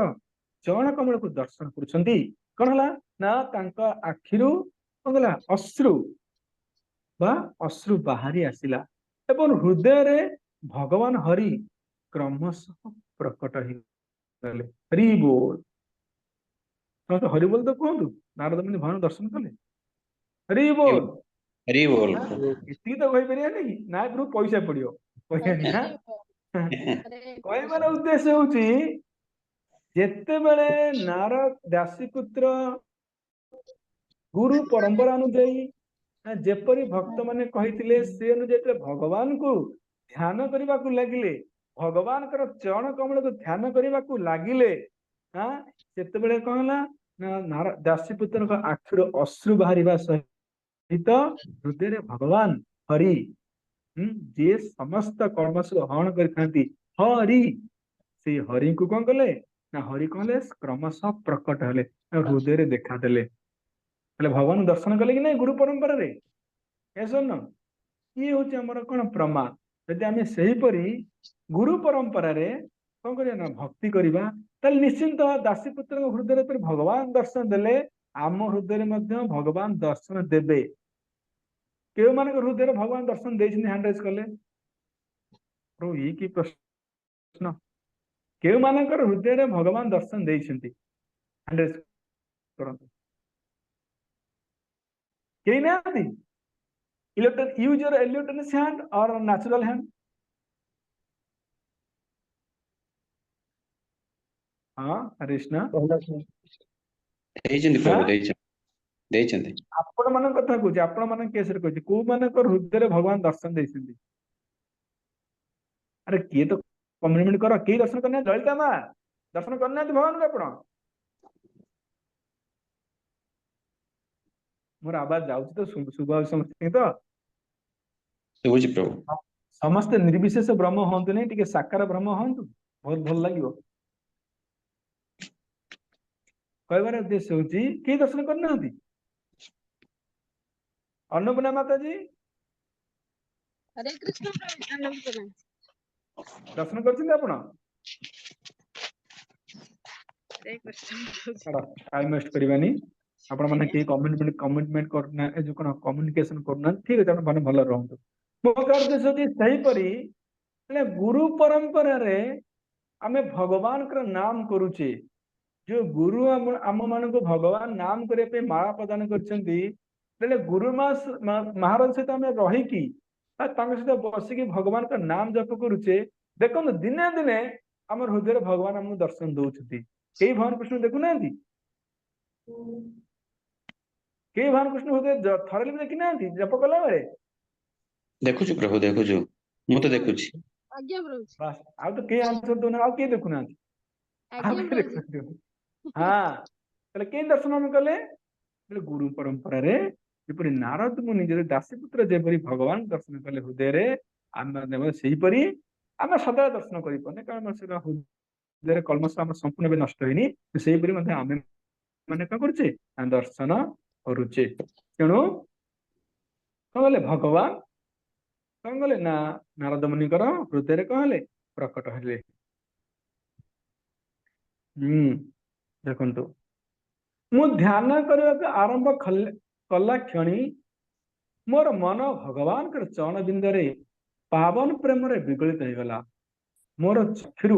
चरण कमल को दर्शन करुछंती कौन हला ना तांका आखिरु कहला अश्रु बा अश्रु बाहरी आसिला एवं हृदय रे भगवान हरि क्रमशः प्रकट ही गले हरि बोल तो हरि बोल तो कहतु नारद मुनि भगवान दर्शन कले हरि बोल। हरि बोल हाँ, प्रभु। इतनी तो कही पारे ना प्रभु पैसा पड़ो कहनी हाँ कहबार उद्देश्य हूँ जेते बेले नारद दासीपुत्र गुरु परंपरा अनुଯାयी जेपरी भक्त माने कही से अनुଯାयी भगवान को ध्यान करने को लगिले भगवान कर चरण कमल को ध्यान करने को लगिले हाँ से कौन ना दासीपुत्र आखिर अश्रु बाहर सहित हृदय भगवान हरि जे समस्त कर्मसु हरण करथांती हरि से हरि को कौन कले ना हरि कहले क्रमशः प्रकट हेले हृदय देखा देले भगवान दर्शन कले कि नहीं गुरु परंपरा रे सुन ये हूँ आमर कौन प्रमा यदि आम सेहीपरी गुरु परंपरा रे कौन करिया ना भक्ति करवा ताले निश्चिंत दासीपुत्र हृदय पर भगवान दर्शन देले आम हृदय मध्य भगवान दर्शन देबे केउ मान हृदय भगवान दर्शन देछिन हैंड राइज कले प्रभु ये की प्रश्न केउ मान हृदय भगवान दर्शन देछिन्ति हैंड राइज करंतु केही नाथि यूज योर इलेक्ट्रॉनिक्स हैंड और नेचुरल हैंड हाँ हरिष्णा ଦେଇଛନ୍ତି हाँ ପ୍ରଭୁ ଦେଇଛନ୍ତି। आपण मान कथा कहूँ आपण मान केस कहूँ को मान हृदय भगवान दर्शन देछिन्ति अरे किए तो कम्युनिकेट कर किए दर्शन करना ललिता माँ दर्शन करना भगवान को आपण मोर आवाज जाऊँ तो शुभ समझते तो ଶୁଭୁଛି ପ୍ରଭୁ। समस्ते निर्विशेष ब्रह्म हूँ नहीं टे साकार ब्रह्म हूँ बहुत भल लगे कहबार उद्देश्य हूँ किए दर्शन करना अन्नपूर्णा माता जी हरे कृष्ण अन्नपूर्णा दर्शन कर आपण हरे कृष्ण टाइम वेस्ट करवानी आपण मैंने कहीं कमिटमेंट करना जो कौन कम्युनिकेशन करना ठीक है मैंने भल रहतु मो उद्देश्य होती सहीपरी गुरु परंपरा रे आमे भगवान कर नाम करुचे जो गुरु आम मान को भगवान नाम करने माला प्रदान कर गुरु महाराज सहित आम रहीकि सहित बसिकी भगवान का नाम जप करुचे देखो दिने दिने आम हृदय भगवान आमको दर्शन दौरान कई भगवान कृष्ण देखुना कई भगवान कृष्ण हृदय थरले भी देखी ना जप कला बेले ଦେଖୁଛୁ ପ୍ରଭୁ ଦେଖୁଛୁ ମୁଁ ତ ଦେଖୁଛି। आज्ञा प्रभु बस आउ तो कई आंसर दोना आउ किए देखुना आज्ञा प्रभु हाँ कई दर्शन आम कले गुरु परंपरा रे जेपरी नारद मुनि जे दासीपुत्र जेपरी भगवान दर्शन कले हृदय आम सेहीपरी आम सदा दर्शन करें कारण से हृदय कलमश आम संपूर्ण भी नष्ट होनी सेहीपरी आम मैंने कौन करुचे दर्शन करुचे तेणु कौन कले भगवान कौन कले ना नारद मुनि हृदय कौन हेले प्रकट हेले देखु मु ध्यान करने आरंभ कला क्षणी मोर मन भगवान कर चरण बिंदरे पावन प्रेम रे विगलित हो गला मोर चक्षु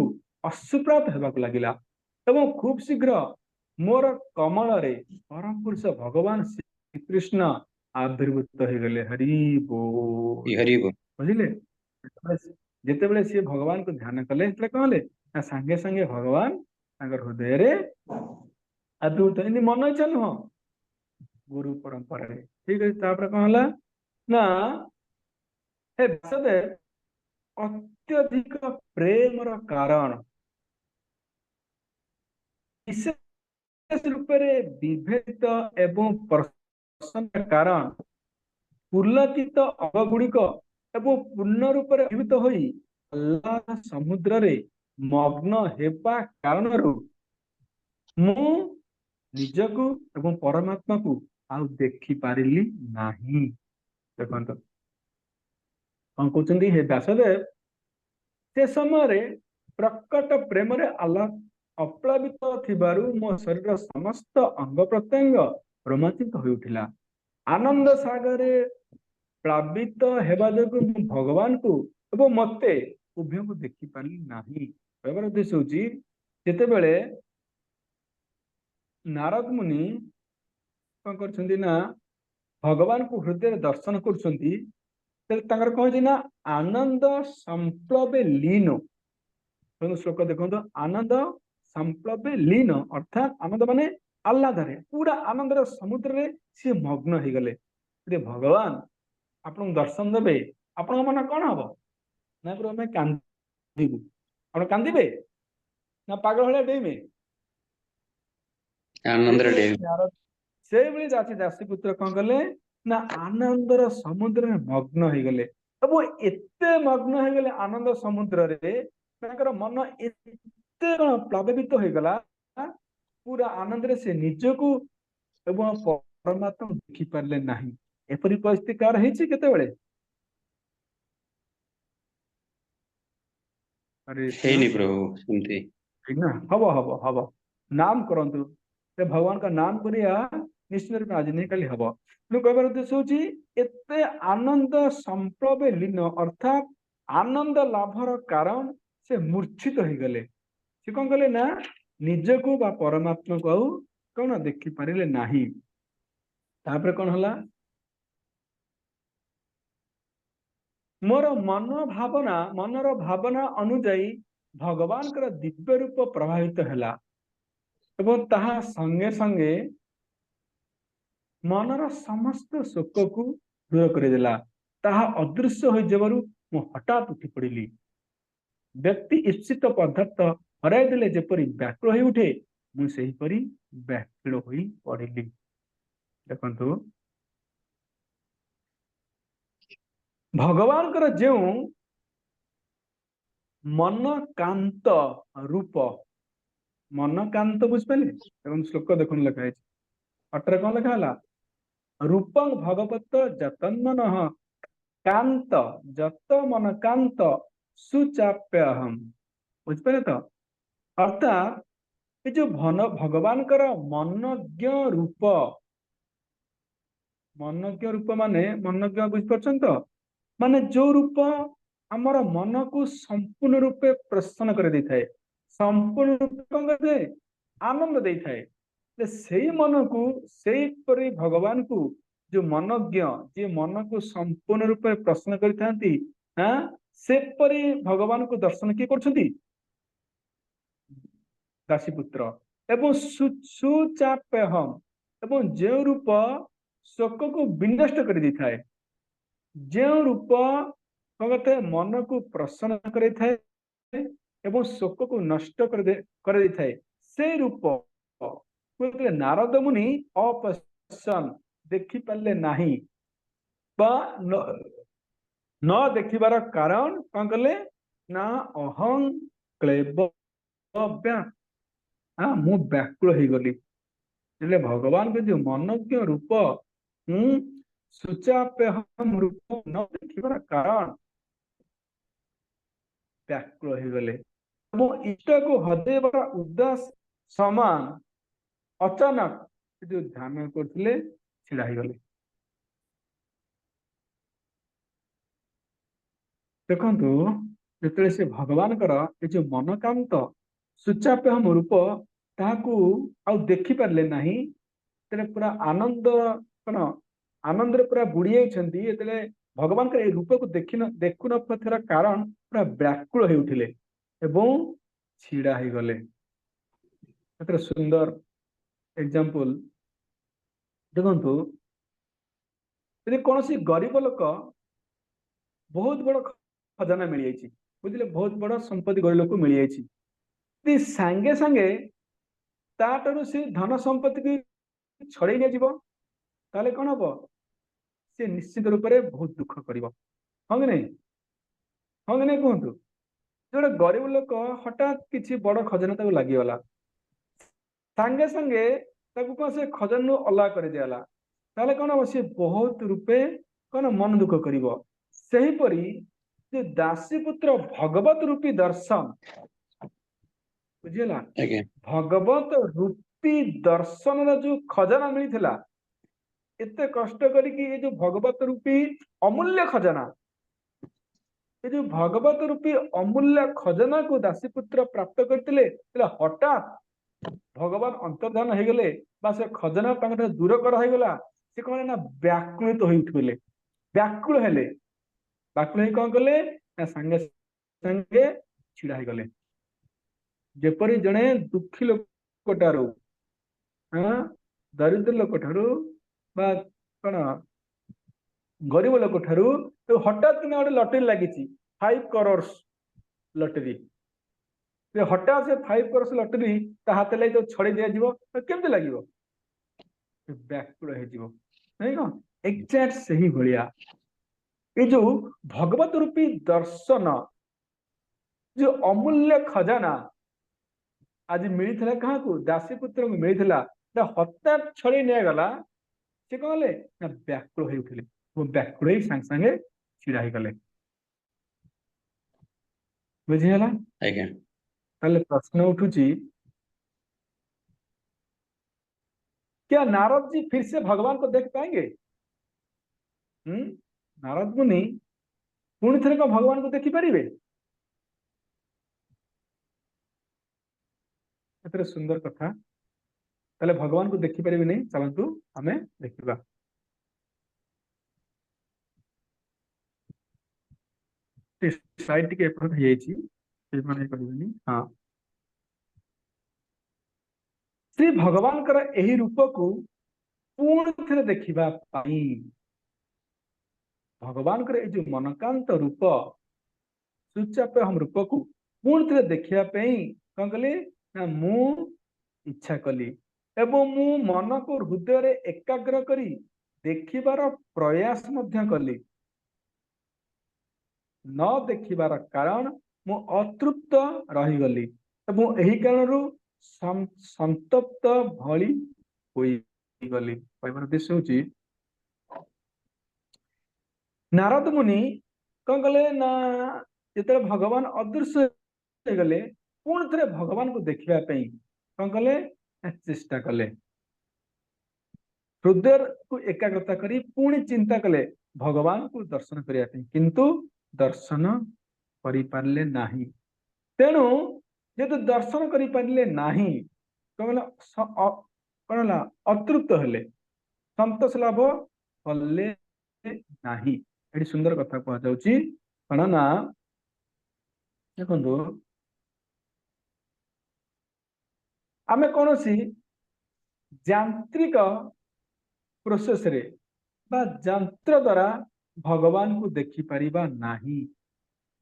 अश्रुप्राप्त होगा लगिला एवं खूब शीघ्र मोर कमल रे परम पुरुष भगवान श्री कृष्ण आविर्भूत हो गले हरि बोल हरि बोल। बुझिले जिते बड़े सी भगवान को ध्यान कले कहले सांगे सांगे भगवान हृदय रे आविर्भूत इन मन इच्छा नुह गुरु परंपरा रे ठीक है कौन है ना हे व्यासदेव अत्यधिक प्रेम कारण विशेष रूप से विभेदित एवं प्रसन्न कारण पुलकित अंग गुड़िक एवं पूर्ण रूप से अभिभूत होई अल्लाह समुद्र रे मग्न हेबा कारण मु निजको एवं परमात्मा को आउ देखि पारिली नाही देखंत कौन कहते हे व्यासदेव से समय प्रकट प्रेम रे अल्लाह अप्लावित थिबारु मो शरीर समस्त अंग प्रत्यंग रोमांचित हो उठिला आनंद सागर प्लावित हेबा जोगु भगवान को एवं मते उभय को देखि पारिली नाही कहबार उद्देश्य होची जेतेबेले नारद मुनि कौन कर भगवान को हृदय दर्शन करुछंती तांकर कौन जी ना आनंद संप्लवे लीन श्लोक देखो आनंद संप्लवे लीन अर्थात आनंद माने आह्लादरे पूरा आनंदर समुद्र रे सी मग्न हो गले भगवान आपन दर्शन देबे आपन मन कौन हम ना आम कांदीबू आप कांदे ना पागल भाया डेमे आनंद रे से दासीपुत्र कौन कले ना आनंदर समुद्र में मग्न हो गले एते मग्न हो गले आनंद समुद्र रे मन एते प्लावित हो गला पूरा आनंद रे से निजको एवं परमात्मा देखि पारले नाही एपरि परिस्थिति कार हेछि केतेबेले अरे हेनी प्रभु सुनते ठीक ना हबो हबो हबो नाम करंतु से भगवान का नाम करिया निश्चित रूप आज नहीं खाली हबो नु कहबार उद्देश्य होछि एते आनंद संप्लवे लीन अर्थात आनंद लाभर कारण से मूर्छित हो गले से कौन कले ना निजको बा परमात्मा को आउ कौन देखि पारिले नाही तापर कौन हला मोर मनर भावना अनुजाई भगवान कर दिव्य रूप प्रभावित हैला एवं ताहा संगे संगे मनर समस्त शोक को दूर करदेला ताहा अदृश्य हो जबरु मु हठात उठी पड़िली व्यक्ति इच्छित पदार्थ हराई देले जेपरी व्याकुल हो उठे मु सही परी व्याकुल होई पड़िली देखंतु भगवान कर जो मन कांत रूप मन कांत बुझिपारे एवं श्लोक देखुन लिखा है अटर कौन लिखा है रूपं भगवत जतन्मन कांत जत मन कांत सुचाप्यहम बुझिपारे तो अर्थात ये जो भगवान कर मनज्ञ रूप माने मनज्ञ बुझिपारछन तो माने जो रूप आमर मन को संपूर्ण रूपे प्रसन्न कर दे थाए संपूर्ण रूपे आनंद दे थाए से मन को से परी भगवान को जो मनज्ञ जे मन को संपूर्ण रूपे प्रसन्न करथांती हां से परी भगवान को दर्शन किए करछंती दासीपुत्र एवं सुचाप्यहम एवं जो रूप शोक को विनष्ट कर दी थाए जो रूप कहते मन को प्रसन्न करे थाए एवं शोक को नष्ट कर दे थाए से रूप नारद मुनि अपश्यन देखि पारले नाही बा न देखिबार कारण कौन कले ना अहं क्लेबव्या मु व्याकुल हो गली भगवान के जो मनज्ञ रूप सुचाप्यहम रूप न देखिबार कारण व्याकुल हो गले इष्ट को हदेबार उद्देश्य समान अचानक जो ध्यान करथिले छिड़ा हो गले देखंतु जेतले से भगवान कर ये जो मनकांत सुचाप्यहम रूप ताकू आ देखि पारले नाही तेरे पूरा आनंद कौन आनंद रे पूरा बुड़ी जाइछंती एतले भगवान के रूप को देखु न पथर कारण पूरा व्याकुल हो उठिले एवं छिड़ा हो गले एतरे सुंदर एग्जांपल देखंतु यदि कौन सी गरीब लोक बहुत बड़ खजाना मिल जाइए बुझे बहुत बड़ संपत्ति गरीब लोक मिल जाइए सांगे सांगे ताठू से धन संपत्ति की छड़े ताले कौन हम से निश्चित रूप से बहुत दुख कर हाँ कि नहीं कहतु जो गरीब लोक हठात किसी बड़ खजाना तक लगिगला सांगे सांगे कौन से खजाना अलग कर दिगला ताले कौन हम सी बहुत रूपे कौन मन दुख कर दासीपुत्र भगवत रूपी दर्शन बुझीला भगवत रूपी दर्शन जो खजाना मिलता एते कष्ट करिकी ये जो भगवत रूपी अमूल्य खजाना ये जो भगवत रूपी अमूल्य खजाना को दासीपुत्र प्राप्त करते हठात भगवान अंतर्धान हो गले से खजाना दूर कर गला से कौन ना व्याकुलित हो उठिले व्याकुल हेले व्याकुल हेई कौन कले ना संगे संगे छिड़ा हो गले जेपरी जड़े दुखी लोकटारू हाँ दरिद्र लोकठारू बा कौन गरीब लोक ठारू तो हठात किना गोटे लटरी लगी 5 करोड़ लटरी हठात से 5 करोड़ लटरी ता हाथ लगे तो छड़े दिया केमती लगे व्याकुल नहीं कौन एक्जाक्ट से ही भाया ये जो भगवत रूपी दर्शन जो अमूल्य खजाना आज मिलता क्या दासी पुत्र को मिलता हठात छड़े निगला से कौन ले ना व्याकुल हो उठिले व्याकुल ही सांगे सांगे छिड़ा हो गले बुझीगला आज्ञा ताले प्रश्न उठुची क्या नारद जी फिर से भगवान को देख पाएंगे नारद मुनि पुणी थे भगवान को देखी पारे एत सुंदर कथा ताले भगवान को देखी पारे नहीं चलतु आम देखा स्लाइड टी एपट हाँ श्री भगवान यही रूप को पुणी थे देखा भगवान जो मनकांत रूप सुचाप हम रूप को पुणी थे देखा कौन कली ना मु इच्छा कली एवं मु मन को हृदय रे एकाग्र करी देखिबार प्रयास मध्य कली न देखिबार कारण मु अतृप्त रहीगली एवं एही कारणरू संतप्त भली होई गली कहबार उद्देश्य होची नारद मुनि कौन कले ना जिते भगवान अदृश्य हो गले पुणी थे भगवान को देखा कौन कले चेष्टा कले हृदय को एकाग्रता करी पुणी चिंता कले भगवान को दर्शन करने किंतु दर्शन करि पारले नाही तेणु जेतु दर्शन करि पारले नाही कौन कौन अतृप्त हेले संतोष लाभ कले नाही एटी सुंदर कथा कह जाउची कौन ना देखो आमे कौन सी यांत्रिक प्रोसेस रे बा यंत्र द्वारा भगवान को देखी परिबा नाही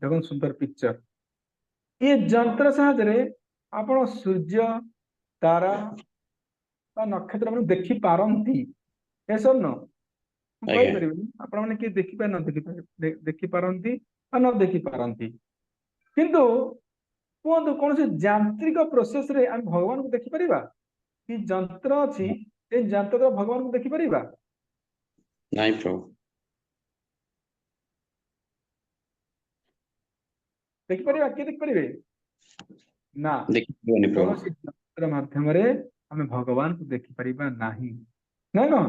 देखो सुंदर पिक्चर ये यंत्र साहाय्य आपण सूर्य तारा बा नक्षत्र मन देखी पारंती ऐसा न कहि परिबे आपण माने के देखि पा न देखि पारंती आ न देखि पारंती किंतु कहतु कौन से यांत्रिक प्रोसेस रे हम भगवान को देखि परिबा कि यंत्र अछि ए यंत्र द्वारा भगवान को देखि परिबा नहीं प्रभु देखि परिबा के देखि परिबे ना देखिए कौन प्रभु से यंत्र माध्यम रे हमें भगवान को देखि परिबा नाही ना न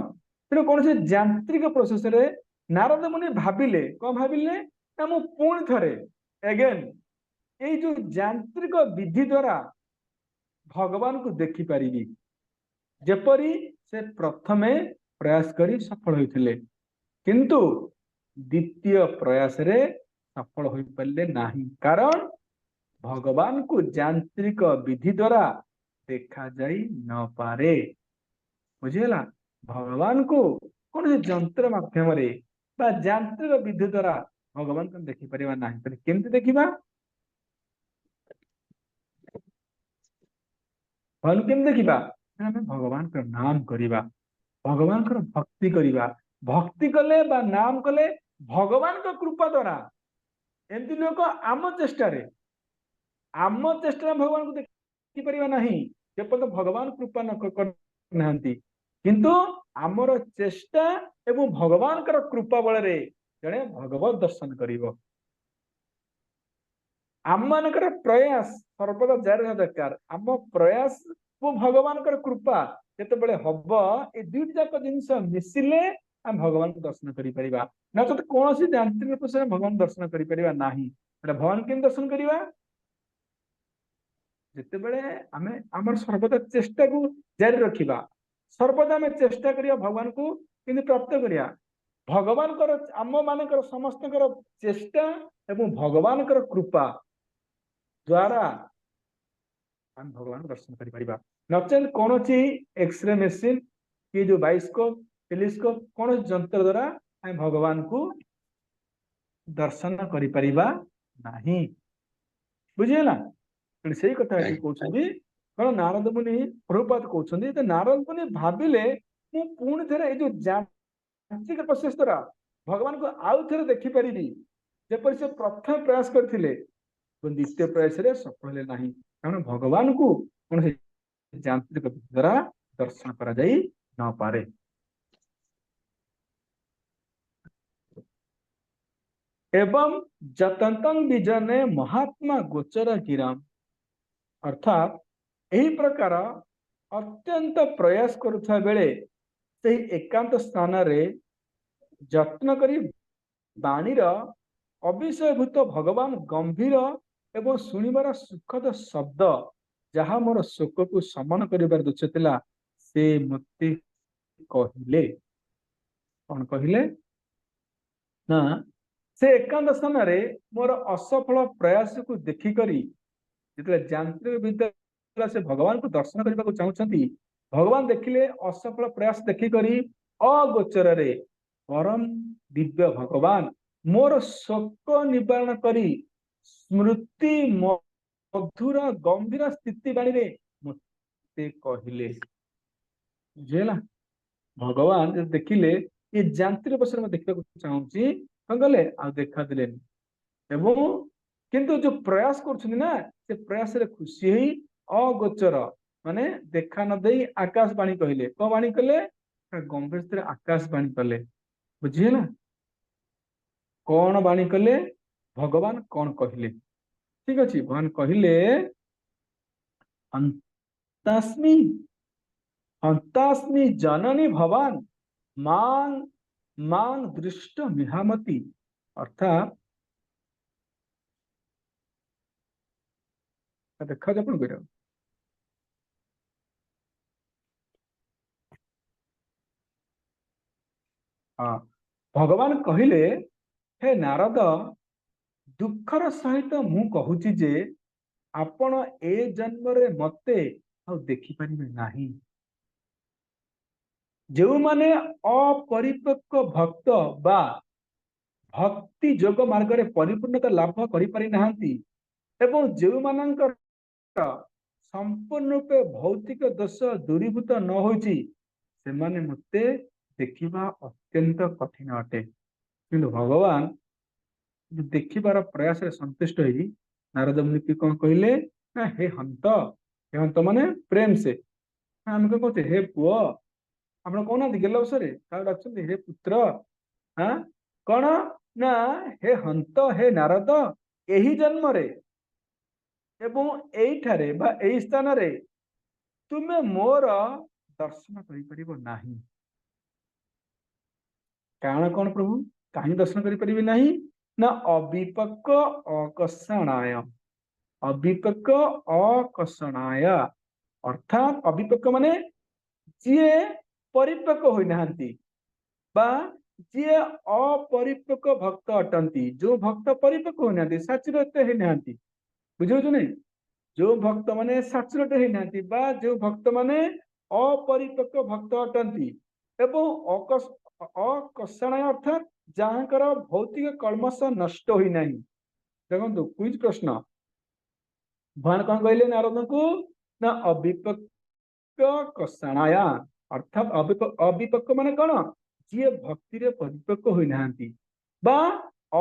तेणु कौन से यांत्रिक प्रोसेस रे नारद मुनि भाबिले कौन भाबिले ना मु पुणी थरे अगेन ये जो यांत्रिक विधि द्वारा भगवान को देखी पारिबी जेपरी से प्रथमे प्रयास करी सफल होइथिले किंतु द्वितीय प्रयास रे सफल होई पारले नाही कारण भगवान को यांत्रिक विधि द्वारा देखा जाई न पारे बुझिगला भगवान को कौन से यंत्र माध्यम रे बा यांत्रिक विधि द्वारा भगवान को देखि परिबा नाही तने केमति देखिबा भगवान केम देखा आम भगवान का नाम करवा भगवान का भक्ति करवा भक्ति कले बा नाम कले भगवान का कृपा द्वारा एमती लोक आम चेष्टा भगवान को देखि परिबा नहीं जेपर्यंत भगवान कृपा न करनांती किंतु आमर चेष्टा एवं भगवान का कृपा बल रे जड़े भगवत दर्शन करिवो आम मानकर प्रयास सर्वदा जारी रहा दरकार आम प्रयास वो भगवान कृपा जिते हम ये दुईट जाक जिनस मिसिले आम भगवान को दर्शन करें ना तो कौन सी यांत्रिक प्रश्न भगवान दर्शन करें ना भगवान केम दर्शन करवा जिते बड़े आम सर्वदा चेष्टा को जारी रखा सर्वदा आम चेष्टा करिया भगवान को किंतु प्राप्त करिया भगवान आम मानकर समस्त चेष्टा एवं भगवान कृपा द्वारा हम भगवान दर्शन करिपरिबा नचेत कौन एक्सरे मेसीन कि जो बाइस्कोप टेलीस्कोप कौन जंत्र द्वारा हम भगवान को दर्शन करिपरिबा नहीं बुझीगला से कथा कहते कौन नारद मुनि प्रभुपाद कहते नारद मुनि भाविले मु पुणी थे जो जांत्रिक प्रोसेस द्वारा भगवान को आउ थे देखिपारि जपर से प्रथम प्रयास करते द्वितीय प्रयास सफल ना कारण भगवान को कौन जांत्रिक द्वारा दर्शन करा जाई न पारे एवं जतंतं विजने महात्मा गोचर गिराम अर्थात यही प्रकार अत्यंत प्रयास करुवा बेले से एकांत स्थान रे जत्न करी बाणीर अविषयभूत भगवान गंभीर एवं शुणिबार सुखद शब्द जहाँ मोर शोक को शमन करिबार दुच्छला से मते कहले कौन कहले ना से एकांत स्थान रे मोर असफल प्रयास को देखिकरी जिते जांत्रिक विद्या से भगवान को दर्शन करने को चाहते भगवान देखिले असफल प्रयास देखिकरी अगोचर रे परम दिव्य भगवान मोर शोक निवारण करी स्मृति मधुर गंभीर स्थिति बाणी रे मते कहले बुझेला भगवान जब देखिले ये जांत्रिक बसर में देखा चाहूँगी कौन कले आ देखा दिले एवं किंतु जो प्रयास कर ना से प्रयास रे खुशी ही अगोचर माने देखा न दे आकाश बाणी कहले कौन बाणी कले गंभीर आकाश बाणी कले बुझीला कौन बाणी कले भगवान कौन कहले ठीक अच्छे भगवान कहले अंतास्मि अंतास्मि जननी भवान मां मां दृष्ट मिहामती अर्थात देखा जाए कह हाँ भगवान कहले हे नारद दुखर सहित मु कहूची जे आपण ए जन्म रे मते देखि परिबे नाही जो माने अपरिपक्व भक्त बा भक्ति जोग मार्ग रे परिपूर्णता लाभ करि पारि नाहंती एवं जो मानकर संपूर्ण रूपे भौतिक दोष दूरीभूत न होची से माने मते देखिबा अत्यंत कठिन अटे किंतु भगवान देखिबार प्रयास रे संतुष्ट होई नारद मुनि कौन कहले हे हंत माने प्रेम से हम कहते हे पुओ आप कहना गेल अवसर डाकते हे पुत्र हाँ कौन ना हे हंत हे नारद यही जन्म रे एवं एठारे बा एही स्थान रे तुमे मोर दर्शन करिपरिबो नाही कारण कौन प्रभु कहीं दर्शन करिपरिबे नाही ना अविपक्व अकषणाय अविपक्व अकषणाय अर्थात अविपक्व माने जीए परिपक्व होई नाहंती बा जीए अपरिपक्व भक्त अटंती जो भक्त परिपक्व होई नाहंती सचुरेट होई नाहंती बुझो नहीं जो भक्त माने सचुरेट होई नाहंती बा जो भक्त माने अपरिपक्व भक्त अटंती एवं अकषणाय अर्थात जहाँकर भौतिक कलमश नष्ट होई नाही देखो क्विज प्रश्न भगवान कौन कहले नारद को ना अविपक्व कषणाय अर्थात अविपक्व माने कौन जी भक्ति रे परिपक्व होई नाहंती बा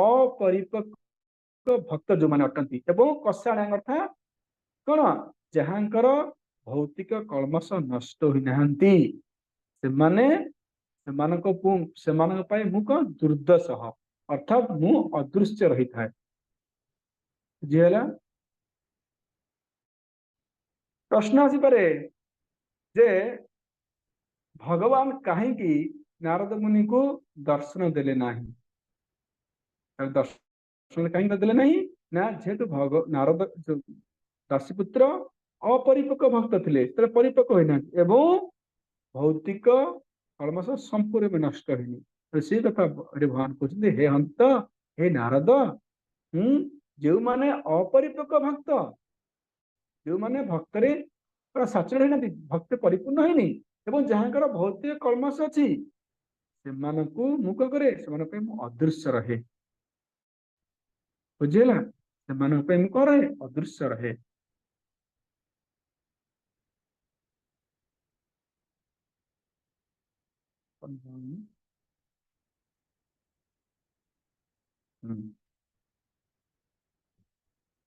अपरिपक्व भक्त जो माने अटंती एवं कषणाय अर्थात कौन जहाँकर भौतिक कलमश नष्ट होई नाहंती से माने मु कौन दुर्दश अर्थात मु अदृश्य रही था बुझीगला प्रश्न आसी पारे जे भगवान कहीं नारद मुनि को दर्शन देले नहीं दर्शन कहीं देले नहीं ना जेहेतु नारद दासीपुत्र अपरिपक्व भक्त थे परिपक्व होना एवं भौतिक कलमश संपूर्ण भी नष्ट होनी तो से कथा भगवान कहते हे हंत हे नारद जो माने अपरिपक्व भक्त जो माने भक्तरे पूरा साचुर होना भक्त परिपूर्ण होनी एवं जहाँकर भौतिक कलमश अच्छी से मु कौन करे से अदृश्य रहे बुझेगा से मु कौन रहे अदृश्य रहे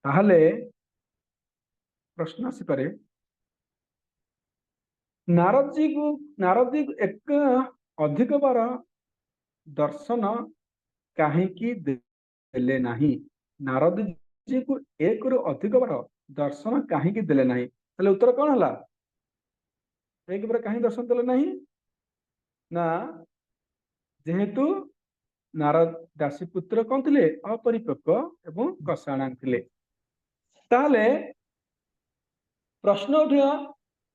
ताहले प्रश्न आसीपे नारद जी को एक अधिक बार दर्शन कहीं देले नहीं नारद जी को एक रु अधिक बार दर्शन कहीं देले नहीं ताले उत्तर कौन है एक बार कहीं दर्शन देले नहीं ना जेहेतु नारद दासी पुत्र कौन थे अपरिपक्व एवं कषाणांग थे ताहले प्रश्न उठा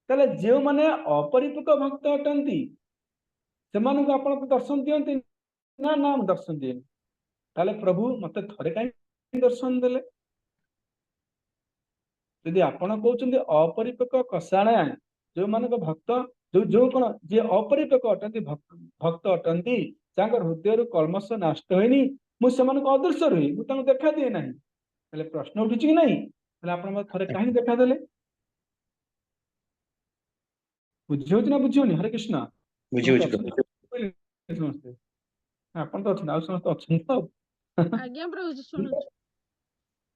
ताले जो माने अपरिपक्व भक्त अटंती से आप दर्शन दियंती ना ना दर्शन दिए ताले प्रभु मत थरे कहीं दर्शन देले यदि आपण कहते अपरिपक्व कषाणा जो मान भक्त जो जो कौन जी अपरिपक्व अटंती भक्त अटंती हृदय कलमश नष्ट होनी मुझे अदृश्य रुहे मुझे देखा दिए ना प्रश्न उठू कि नहीं आप कहीं देखा देले बुझे ना बुझे हरे कृष्ण समस्ते आप समस्त अच्छा आज्ञा प्रभु सुनो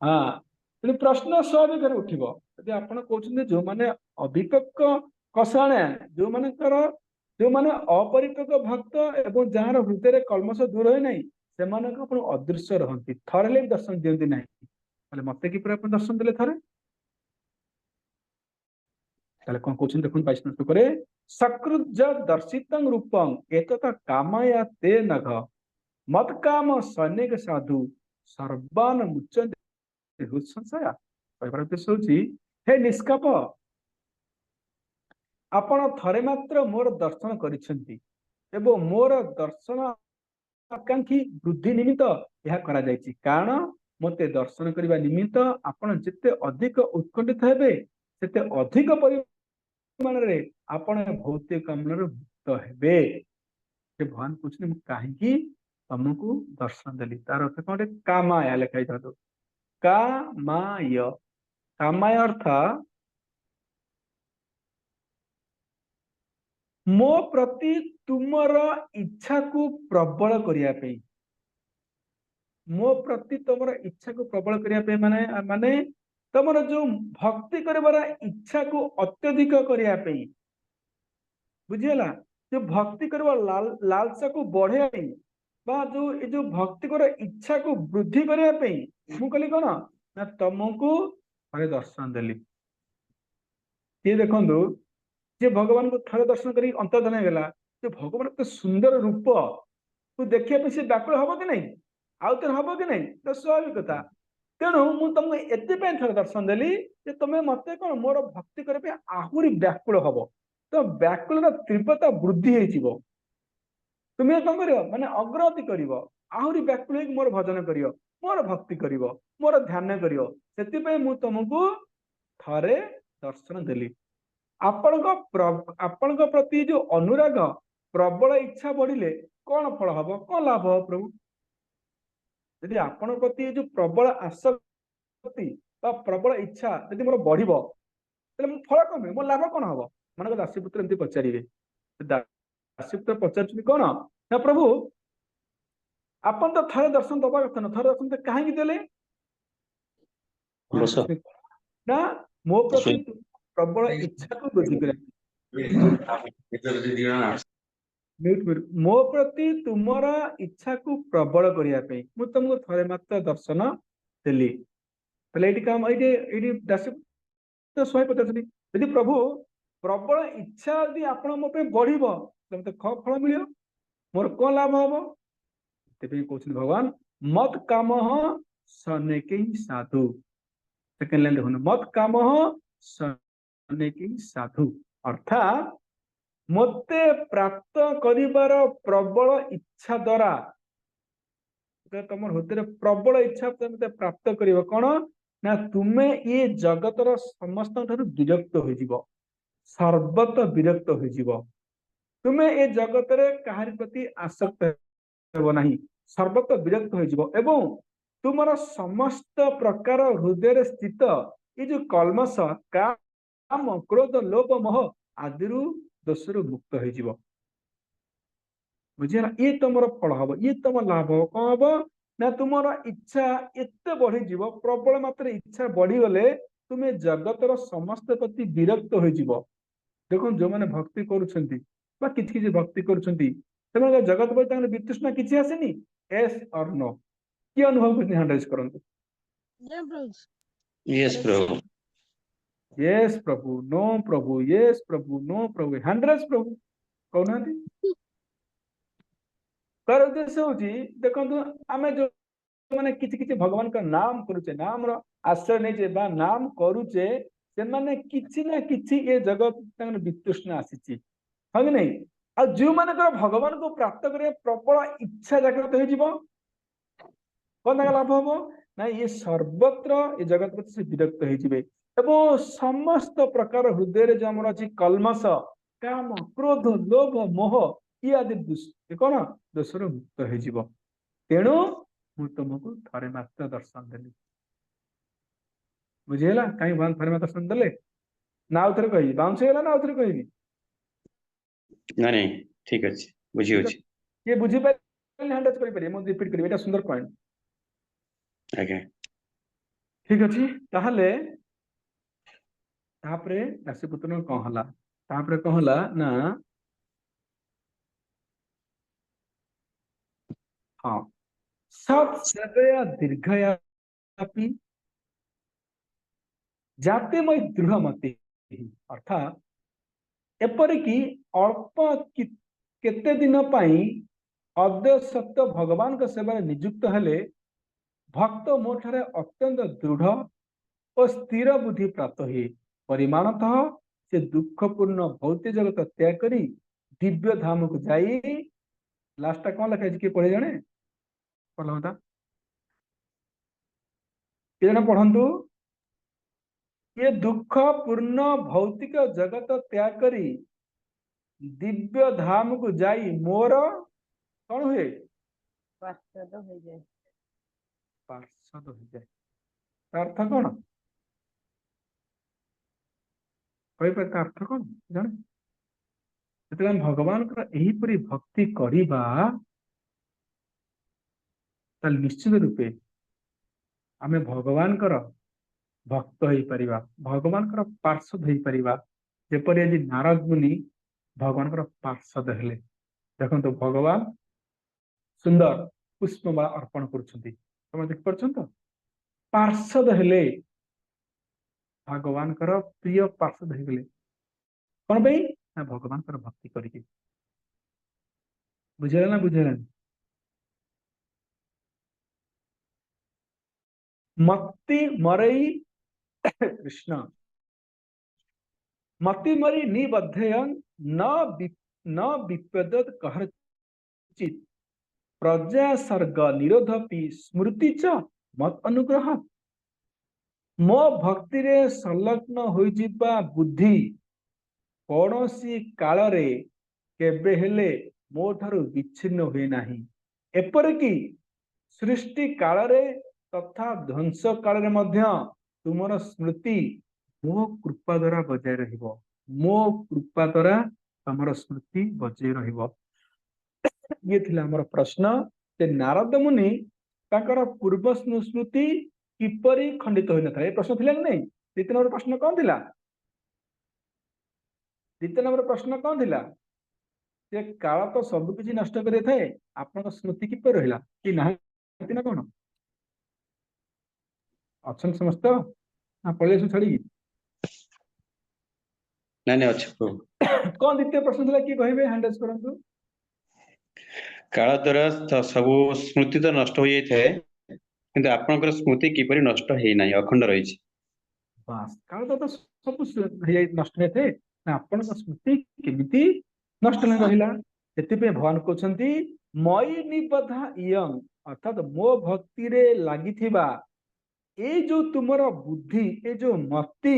हाँ तेणु प्रश्न स्वाभाविक उठिब यदि आप कहते जो मैंने अभिपक्व कषाणा जो मानकर जो माने अपरिपक्व भक्त एवं जार हृदय कलमश दूर हो ना से अदृश्य रहती थरे दर्शन दिखती ना मत कि दर्शन देले थरे कौन कहते देखो 22 श्लोक सकृज दर्शित रूपं एक कामया ते नघ मत काम सैनिक साधु सर्वान मुच्यन्ते हृत्संशया कहबार उद्देश्य होची हे निष्काप आपण थरे मात्र मोर दर्शन करिसेंती एवं मोर दर्शन आकांक्षी वृद्धि निमित्त यह करा जायछि कारण मते दर्शन करबा निमित्त आपण जिते अधिक उत्कंठित हेबे सेते अधिक परिमाण रे आपण भौतिक कामनार मुक्त हेबे से भगवान पूछने कहीं तुमको दर्शन देली तार अर्थ कौन कामाय लिखाई था तो कामाय कामाय अर्थ मो प्रति तुमर इच्छा को प्रबल करिया पे मो प्रति तुमर इच्छा को प्रबल करिया पे माने माने तुमर जो भक्ति करबार इच्छा को अत्यधिक करिया पे बुझिला जो भक्ति करबा लालसा को बढ़े पे बा जो ये जो भक्ति कर इच्छा को वृद्धि करिया पे मु कहली कोन ना तुमको थरे दर्शन देली ये देखंदु जे भगवान को थरे दर्शन करी अंतर्धान हेगला जे भगवान के सुंदर रूप को देखिया पे से व्याकुल हबो कि नहीं आउ तर हबो कि नहीं तो स्वाभाविक कथा तेणु मु तुमको एते पे थरे दर्शन देली जे तुमे मते कोन मोर भक्ति करे पे आहुरी व्याकुल हबो तो व्याकुल तीव्रता वृद्धि हेजिबो तुम्हें कौन कर माने अग्रगति कर आहरी व्याकुल हो मोर भजन कर मोर भक्ति कर मोर ध्यान कर तुमको थरे दर्शन देली आपण प्रति जो अनुराग प्रबल इच्छा बढ़िले कौन फल हम कौन लाभ हम प्रभु यदि आपण प्रति जो प्रबल आसक्ति प्रबल इच्छा यदि मोर बढ़ फल कम मोर लाभ कौन हम मन दासीपुत्र एमती पचारे दासीपुत्र पचार कौन ना प्रभु आपन तो थरे दर्शन दबा कथा ना थरे दर्शन तो कहीं देले ना मो प्रति प्रबल इच्छा को वृद्धि करे मो प्रति तुमर इच्छा को प्रबल करिया पे मु तुमको थरे मात्र दर्शन देली पहले एटी काम एटी दासीपुत्र 150 यदि प्रभु प्रबल इच्छा यदि आपण मो पे बढ़िबो तो फल मिलियो मोर कौन लाभ हम तेरे कहते भगवान मत काम सनेक साधु सेकेंड लाइन देखो मत काम सनेक साधु अर्थात ମତେ ପ୍ରାପ୍ତ କରିବାର ପ୍ରବଳ ଇଚ୍ଛା ଦ୍ୱାରା ତମର ହୃଦୟରେ ପ୍ରବଳ ଇଚ୍ଛା ମତେ ପ୍ରାପ୍ତ କରିବ କଣ ନା ତୁମେ ଏ ଜଗତର ସମସ୍ତଙ୍କ ଠାରୁ ବିରକ୍ତ ହୋଇଯିବ, ସର୍ବତ ବିରକ୍ତ ହୋଇଯିବ। ତୁମେ ଏ ଜଗତରେ କାହାରି ପ୍ରତି ଆସକ୍ତ ହେବ ନାହିଁ, ସର୍ବତ ବିରକ୍ତ ହୋଇଯିବ ଏବଂ ତୁମର ସମସ୍ତ ପ୍ରକାର ହୃଦୟରେ ସ୍ଥିତ ଏ ଯୋଉ କଲ୍ମଷ, କାମ, କ୍ରୋଧ, ଲୋଭ, ମୋହ ଆଦିରୁ ଦୋଷରୁ ମୁକ୍ତ ହେଇଯିବ। ବୁଝିଲା? ଇଏ ତମର ଫଳ ହବ, ଇଏ ତମ ଲାଭ ହବ। କଣ ହବ ନା ତୁମର ଇଚ୍ଛା ଏତେ ବଢିଯିବ, ପ୍ରବଳ ମାତ୍ରାରେ ଇଚ୍ଛା ବଢିଗଲେ ତୁମେ ଜଗତର ସମସ୍ତ ପ୍ରତି ବିରକ୍ତ ହୋଇଯିବ। ଦେଖନ୍ତୁ ଯୋଉମାନେ ଭକ୍ତି କରୁଛନ୍ତି ବା କିଛି କିଛି ଭକ୍ତି କରୁଛନ୍ତି ସେମାନେ ଜଗତ ପ୍ରତି ତାଙ୍କର ବିତୃଷ୍ଣା କିଛି ଆସେନି? yes or no? କିଏ ଅନୁଭବ କରୁଛନ୍ତି? ହ୍ୟାଣ୍ଡ ରାଇଜ କରନ୍ତୁ। ଆଜ୍ଞା ପ୍ରଭୁ। यस प्रभु। yes ପ୍ରଭୁ, no ପ୍ରଭୁ, yes ପ୍ରଭୁ, no ପ୍ରଭୁ, ହ୍ୟାଣ୍ଡ ରାଇଜ ପ୍ରଭୁ କହୁନାହାନ୍ତି। ତାର ଉଦ୍ଦେଶ୍ୟ ହଉଛି ଦେଖନ୍ତୁ ଆମେ ଯୋଉମାନେ କିଛି କିଛି ଭଗବାନଙ୍କ ନାମ କରୁଛେ, ନାମର ଆଶ୍ରୟ ନେଇଛେ ବା ନାମ କରୁଛେ, ସେମାନେ କିଛି ନା କିଛି ଏ ଜଗତ ତାଙ୍କର ବିତୃଷ୍ଣା ଆସିଛି, ହଁ କି ନାଇଁ? ଆଉ ଯୋଉମାନଙ୍କର ଭଗବାନଙ୍କୁ ପ୍ରାପ୍ତ କରିବା ପ୍ରବଳ ଇଚ୍ଛା ଜାଗ୍ରତ ହେଇଯିବ, କଣ ତାଙ୍କ ଲାଭ ହବ ନା ଇଏ ସର୍ବତ୍ର ଏ ଜଗତ ପ୍ରତି ସେ ବିରକ୍ତ ହେଇଯିବେ ଏବଂ ସମସ୍ତ ପ୍ରକାର ହୃଦୟରେ ଯୋଉ ଆମର ଅଛି କଲ୍ମଷ, କାମ, କ୍ରୋଧ, ଲୋଭ, ମୋହ ଇଏ ଆଦି କଣ ଦୋଷରୁ ମୁକ୍ତ ହେଇଯିବ। ତେଣୁ ମୁଁ ତୁମକୁ ଥରେ ମାତ୍ର ଦର୍ଶନ ଦେଲି। ବୁଝିହେଲା କାହିଁ ଭଗବାନ ଥରେ ମାତ୍ର ଦର୍ଶନ ଦେଲେ? ନା ଆଉ ଥରେ କହିବି? ବାଉନ୍ସ ହେଇଗଲା ନା ଆଉ ଥରେ କହିବି? नहीं नहीं ठीक अच्छे बुझी ठीक होची। है, ये बुझिପାରିଲେ ହ୍ୟାଣ୍ଡ ରାଇଜ କରିପାରିବେ, ମୁଁ ରିପିଟ କରିବି, ଏଇଟା ସୁନ୍ଦର ପଏଣ୍ଟ। आगे ଠିକ ଅଛି, ତାହେଲେ ତାପରେ ରାଶିପୁତ୍ର କଣ ହେଲା? ତାପରେ କଣ ହେଲା ନା ହଁ ସତ୍ ସେବୟା ଦୀର୍ଘୟାପି ଜାତିମୟ ଦୃଢ଼ମତି, ଅର୍ଥାତ୍ ଏପରିକି ଅଳ୍ପ କେତେ ଦିନ ପାଇଁ ଅଦ୍ୟ ସତ୍ୟ ଭଗବାନଙ୍କ ସେବାରେ ନିଯୁକ୍ତ ହେଲେ ଭକ୍ତ ମୋ ଠାରେ ଅତ୍ୟନ୍ତ ଦୃଢ ଓ ସ୍ଥିର ବୁଦ୍ଧି ପ୍ରାପ୍ତ ହୁଏ। ପରିମାଣତଃ ସେ ଦୁଃଖପୂର୍ଣ୍ଣ ଭୌତିକ ଜଗତ ତ୍ୟାଗ କରି ଦିବ୍ୟ ଧାମକୁ ଯାଇ, ଲାଷ୍ଟଟା କଣ ଲେଖା ହେଇଛି କିଏ ପଢେ ଜଣେ? ଭଲ କଥା, କିଏ ଜଣେ ପଢନ୍ତୁ। ये दुख पूर्ण भौतिक जगत त्याग करी दिव्य धाम को जाई मोर कौन हुए? पार्षद हो जाए। पार्षद हो जाए अर्थ कौन अर्थ कौन जाने? जेतबे भगवान एहीपरि भक्ति करिबा ताल निश्चित रूपे आमे भगवान भक्त हो परिबा, भगवान पार्षद हो परिबा। जेपरि आज नारद मुनि भगवान पार्षद हेले। देखो भगवान सुंदर पुष्पमाला अर्पण करुछंती, तुम देख पारछन तो पार्षद हेले, भगवान प्रिय पार्षद हो गले कौन भाई ना भगवान भक्ति करके। बुझेगा ना बुझेगा? मत्ती मरई कृष्ण मति मरी निबद्धयन न विपद कहरचित प्रजा सर्ग निरोधपि स्मृति च मत अनुग्रह। मो भक्ति रे संलग्न होई जिबा बुद्धि कौनसी काल रे केबे हेले मो ठारू विच्छिन्न हुए नाही। एपरिकी सृष्टि काल रे तथा ध्वंस काल रे मध्य तुमर स्मृति मो कृपा द्वारा बजाय रहिबो। मो कृपा द्वारा तमर स्मृति बजाय रहिबो। ये थिला हमर प्रश्न जे नारद मुनि ताकर पूर्व स्मृति किपरि खंडित होई नथा। ए प्रश्न थिला कि नहीं? द्वितीय नंबर प्रश्न कौन थिला? द्वितीय नंबर प्रश्न कौन थिला? जे काल तो सब किछ नष्ट करे थाए, आपन स्मृति किपरि रहिला कि नाही ना कोन? अछन समस्त ना पळे छड़ी नहीं नहीं अच्छा प्रभु। कौन द्वितीय प्रश्न थिला कि कहबे? हैंड रेज करंतु। काल द्वारा सब स्मृति तो नष्ट हो जाए थे, किंतु आपनकर स्मृति किपरि नष्ट हे नाही, अखंड रही छी। बास काल तो सब नष्ट हे थे ना आपन स्मृति केमिति नष्ट नहीं रहिला ସେଥିପାଇଁ ଭଗବାନ କହୁଛନ୍ତି ମଇ ନିବଦ୍ଧା ଇୟଂ ଅର୍ଥାତ ମୋ ଭକ୍ତିରେ ଲାଗିଥିବା ଏଇ ଯୋଉ ତୁମର ବୁଦ୍ଧି ଏ ଯୋଉ ମତି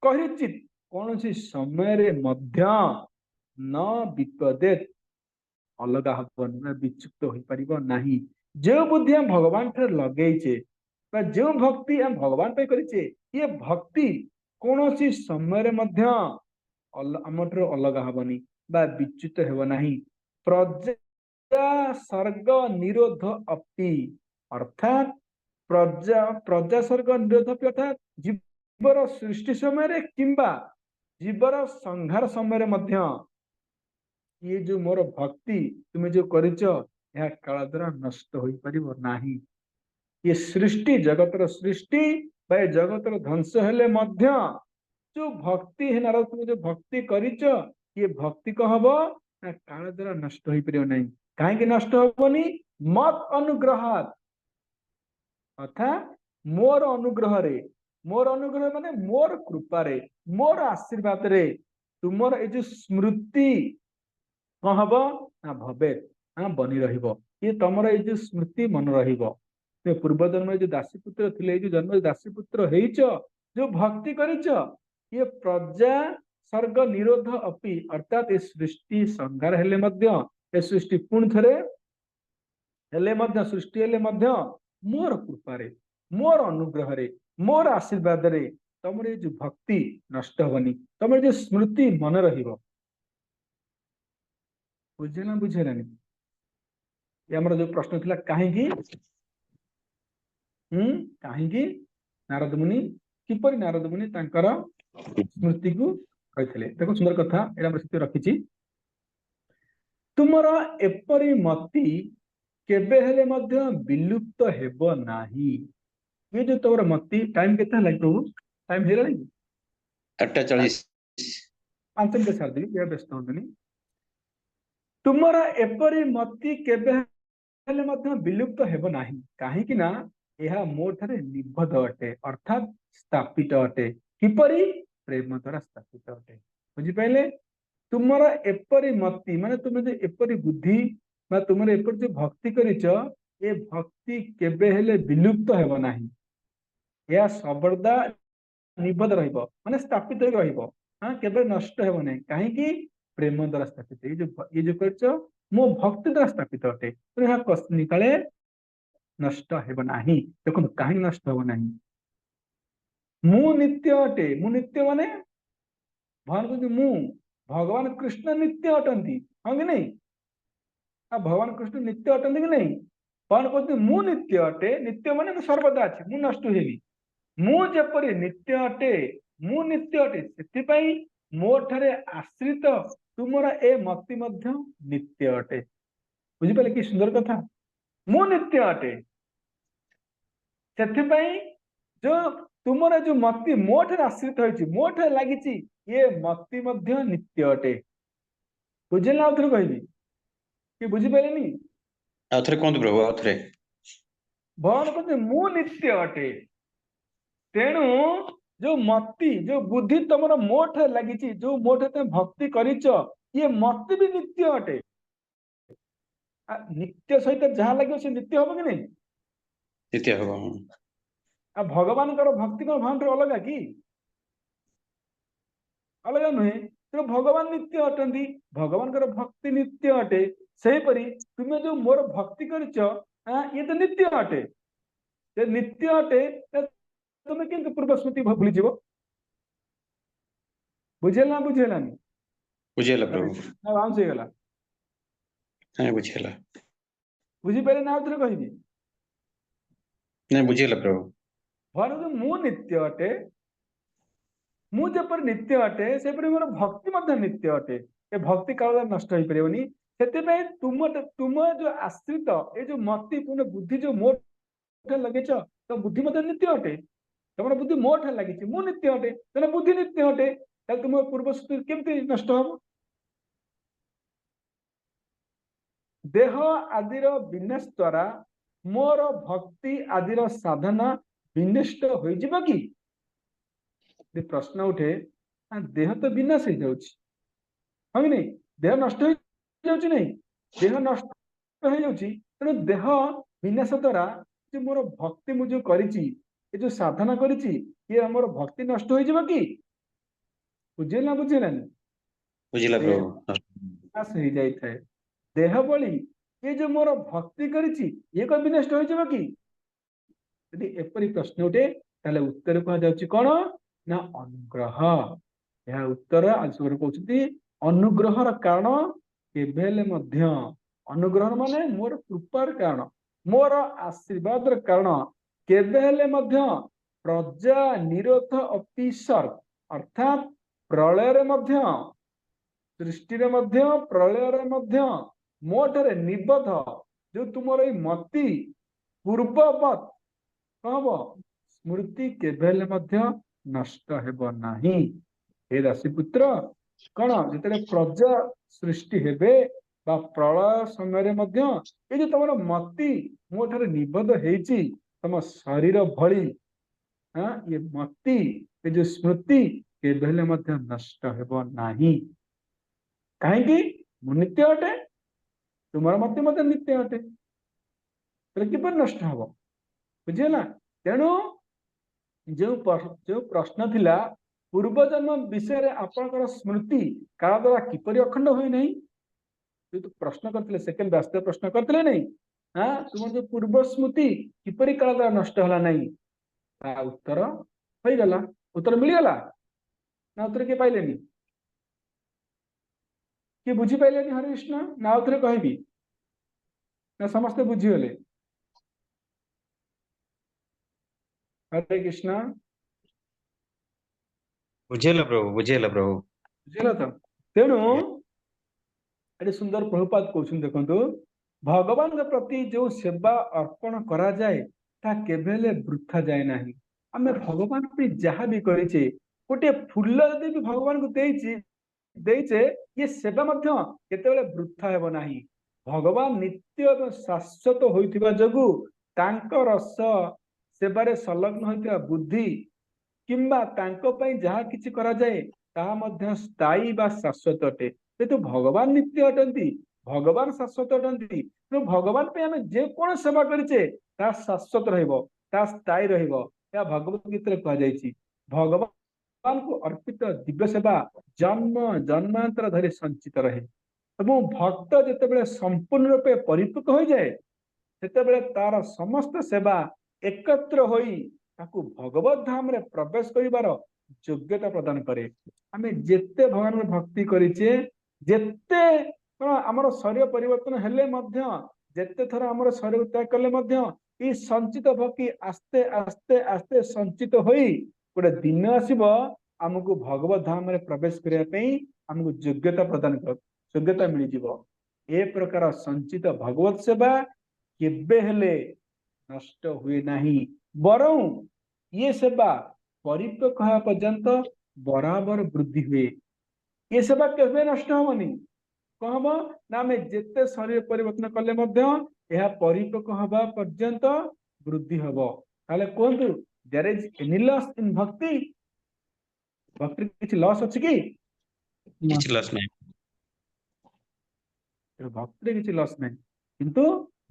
କହିଚିତ କୌଣସି ସମୟରେ ମଧ୍ୟ ନ ବିପଦେ ଅଲଗା ହବନି ନା ବିଚୁକ୍ତ ହୋଇପାରିବ ନାହିଁ ଯେଉଁ ବୁଦ୍ଧି ଆମେ ଭଗବାନ ଠାରେ ଲଗେଇଛେ ବା ଯେଉଁ ଭକ୍ତି ଆମେ ଭଗବାନ ପାଇଁ କରିଛେ ଇଏ ଭକ୍ତି କୌଣସି ସମୟରେ ମଧ୍ୟ ଆମଠାରୁ ଅଲଗା ହବନି ବା ବିଚ୍ୟୁତ ହେବ ନାହିଁ ପ୍ରଜା ସର୍ଗ ନିରୋଧ ଅପି ଅର୍ଥାତ ପ୍ରଜା ସର୍ଗ ନିରୋଧ ଅପି ଅର୍ଥାତ ଜୀବର ସୃଷ୍ଟି ସମୟରେ କିମ୍ବା ଜୀବର ସଂହାର ସମୟରେ ମଧ୍ୟ ये जो मोर भक्ति तुम्हें जो करिच यह काल द्वारा नष्ट हो परिबो नाही ये सृष्टि जगतर सृष्टि बा जगतर ध्वंस हेले मध्य जो भक्ति है नारद तुम जो भक्ति करिच ये भक्ति को हबो ना काल द्वारा नष्ट हो परिबो नाही काहे कि नष्ट होबनी मत अनुग्रहात अर्थात मोर अनुग्रह माने मोर कृपा रे मोर आशीर्वाद रे तुमर ए जो स्मृति कौन हम ना भवे हाँ बनी ये तुम ये जो स्मृति मन पूर्व जन्म जो दासीपुत्र थे जो जन्म दासीपुत्र जो भक्ति करिच ये प्रजा सर्ग निरोध अपि अर्थात ये सृष्टि संहार हेले मध्य ये सृष्टि पुणी थे सृष्टि हेले मध्य मोर कृपा मोर अनुग्रह मोर आशीर्वाद रे तुम ये जो भक्ति नष्ट हबनी तुम जो स्मृति मन रहिबो बुझेना बुझेलानी ये हमर जो प्रश्न थिला काहेकि काहेकि नारद मुनि किपरि नारद मुनि तांकर स्मृति को कहिथिले देखो सुंदर कथा एटा हमर स्थिति रखिछि तुमर एपरि मति केबे हेले मध्य विलुप्त हेबो नाही ये जो तोर मति टाइम केता लाग प्रभु टाइम हेला नहीं 8:40 5 मिनिट सार दी ये व्यस्त होतनी तुमर एपरि मति केबे हेले मध्य विलुप्त हेबो नाही काहे कि ना यह मो ठारे निबद्ध अटे अर्थात स्थापित अटे किपरि प्रेम द्वारा स्थापित अटे बुझी पाइले तुमर एपरि मति माने तुम जे एपरि बुद्धि बा तुमर एपरि जो भक्ति करिच ए भक्ति केबे हेले विलुप्त हेबो नाही यह सबदा निबद्ध रहइबो माने स्थापित होई रहइबो हां केबे नष्ट हेबो नाही काहे कि प्रेम द्वारा स्थापित ये जो कर मो भक्ति द्वारा स्थापित अटे तो यहाँ निकाले नष्ट हेब नाही देखो कहीं नष्ट हेब नाही मु नित्य अटे मु नित्य माने भगवान कृष्ण नित्य अटंती हाँ कि नहीं भगवान कृष्ण नित्य अटंती कि नहीं भगवान कहते मु नित्य अटे नित्य माने सर्वदा अच्छे मु नष्ट हेबी मु जेपरि नित्य अटे मु नित्य अटे सेतिपई मो ठारे आश्रित तुमरा ए मति मध्य नित्य अटे बुझी पाले कि सुंदर कथा मु नित्य अटे सेतिपई जो तुमरा जो मति मो ठारे आश्रित होइछि मो ठारे लागिछि ये मति मध्य नित्य अटे बुझिला आउथरे कहबी कि बुझी पालेनी आउथरे कोन प्रभु आउथरे भगवान कहते मु नित्य अटे तेणु जो मति जो बुद्धि तुम मोठ लगी जो मोठ तुम भक्ति करिच ये मति भी नित्य अटे नित्य सहित जहाँ लगे से नित्य हम कि नहीं नित्य हम भगवान भक्ति को भगवान अलग कि अलग नुहे तो भगवान नित्य अटंती भगवान भक्ति नित्य अटे से परी तुम्हें जो मोर भक्ति करिच ये तो नित्य अटे नित्य अटे तुम्हें किंतु पूर्व स्मृति भूली जीव बुझेला बुझेलानी बुझेला प्रभु आराम से गला नहीं बुझेला बुझी पारे ना उधर कहबी नहीं बुझेला प्रभु भगवान मु नित्य अटे मु जेपर नित्य अटे से परी मोर भक्ति मध्य नित्य अटे ए भक्ति काल नष्ट हो परिबनी सेते तुम जो आश्रित ए जो मति तुम बुद्धि जो मोर लगेच तो बुद्धि मध्य नित्य अटे तुम बुद्धि मोठ लगी मु नित्य अटे तेना बुद्धि नित्य अटे तुम पूर्व स्थिति केमती नष्ट हम देह आदिर विनाश द्वारा मोर भक्ति आदिर साधना विनष्ट हो कि प्रश्न उठे देह तो विनाश हो जाउछि हाँ कि नहीं देह नष्ट हो जाउछि नहीं, देह नष्ट हो जाउछि, तेणु देह विनाश द्वारा जो मोर भक्ति मु जो करिछि, ये जो साधना करिछि, ये हमर भक्ति नष्ट हो जिवो कि? बुझे ना बुझेलानी? बुझिला देह प्रभु। विनाश हो जाई थाए, देह बळी ये जो मोर भक्ति करिछि, ये को विनष्ट हो जिवो कि? यदि एपरि प्रश्न उठे ताले उत्तर कहा जाउछि कोन ना अनुग्रह। यह उत्तर आज कहते अनुग्रहर कारण केबेले मध्य, अनुग्रह माने मोर कृपार कारण, मोर आशीर्वाद कारण केबेले मध्य प्रजा निरोध अपिसर, अर्थात प्रलय मध्य, सृष्टि मध्य, प्रलय मध्य मोठरे निबद्ध जो तुमर मति पूर्ववत कहब स्मृति केबेले मध्य नष्ट हेब नाही। हे राशिपुत्र कौन जिते प्रजा सृष्टि हेबे बा प्रलय समय मध्य ये जो तुम मति मो ठारे निबद्ध हेछि तम शरीर भली, हाँ ये मति ये जो स्मृति केबेले मध्य नष्ट हेब नाही। कहीं मु नित्य अटे, तुम मति मत नित्य अटे, किपर नष्ट हब? बुझेगा? तेणु जो प्रश्न थिला पूर्वजन्म विषय रे आपनकर स्मृति काल द्वारा किपरि अखंड होई नहीं, जो प्रश्न करथिले सेकंड वास्तव प्रश्न करथिले नहीं, हां तुम जो पूर्व स्मृति किपरि काल द्वारा नष्ट होला नहीं, ता उत्तर होई गला। उत्तर मिल गला ना? उत्तर के पाइलेनी कि बुझी पाइलेनी? हरे कृष्ण ना उत्तर कहबी ना समस्त बुझी गले? हरे कृष्ण बुझेला प्रभु, बुझेला प्रभु। बुझिला तो? तेणु एटे सुंदर प्रभुपाद कहउछन देखंतु, भगवान के प्रति जो सेवा अर्पण करा जाए ता केबेले वृथा जाए नाही। आमे भगवान पे जहाँ भी करिचे, गोटे फूल यदि भी भगवान को देइचे ये सेवा मध्य केतेबेले वृथा हेब नाही। भगवान नित्य एवं शाश्वत होइथिबा जगु तांको रस सेवारे संलग्न होइथिबा बुद्धि किंबा तांको पई जहाँ किछि करा जाए ताहा मध्य स्थायी बा शाश्वत अटे। जेतु भगवान नित्य अटंती, भगवान शाश्वत अटंती, तो भगवान पे हमें जे कोन सेवा करिचे ता शाश्वत रहइबो, ता स्थायी रहइबो। या भगवत गीता रे कहा जायछि, भगवान को अर्पित दिव्य सेवा जन्म जन्मांतर धरि संचित रहे। एवं भक्त जेतेबेले संपूर्ण रूपे परिपक्व हो जाए सेतेबेले तार समस्त सेवा एकत्र होई ताकू भगवत धाम रे प्रवेश करिवार योग्यता प्रदान करे। आमे जेते भगवान भक्ति करिचे, जेते आमर शरीर परिवर्तन हेले मध्य, जेते थर आमर शरीर त्याग कले मध्य ई संचित भक्ति आस्ते आस्ते आस्ते संचित होई गोटे दिन आसीबो हमको भगवत धाम रे प्रवेश करिया पई हमको योग्यता प्रदान कर, योग्यता मिल जिवो। ए प्रकार संचित भगवत सेवा केबे हेले नष्ट हुए नहीं, बरं ये सेवा परिपक्व होगा पर्यंत बराबर वृद्धि हुए। ये सेवा केबे नष्ट होबनी? कहब ना आमे जेते शरीर परिवर्तन कले मध्य यह परिपक्व होगा पर्यंत वृद्धि हबो। ताले कोंतु there is any loss in bhakti? भक्ति किछि लॉस अछि कि? किछ लस नहीं। भक्ति किछि लॉस नहीं, किंतु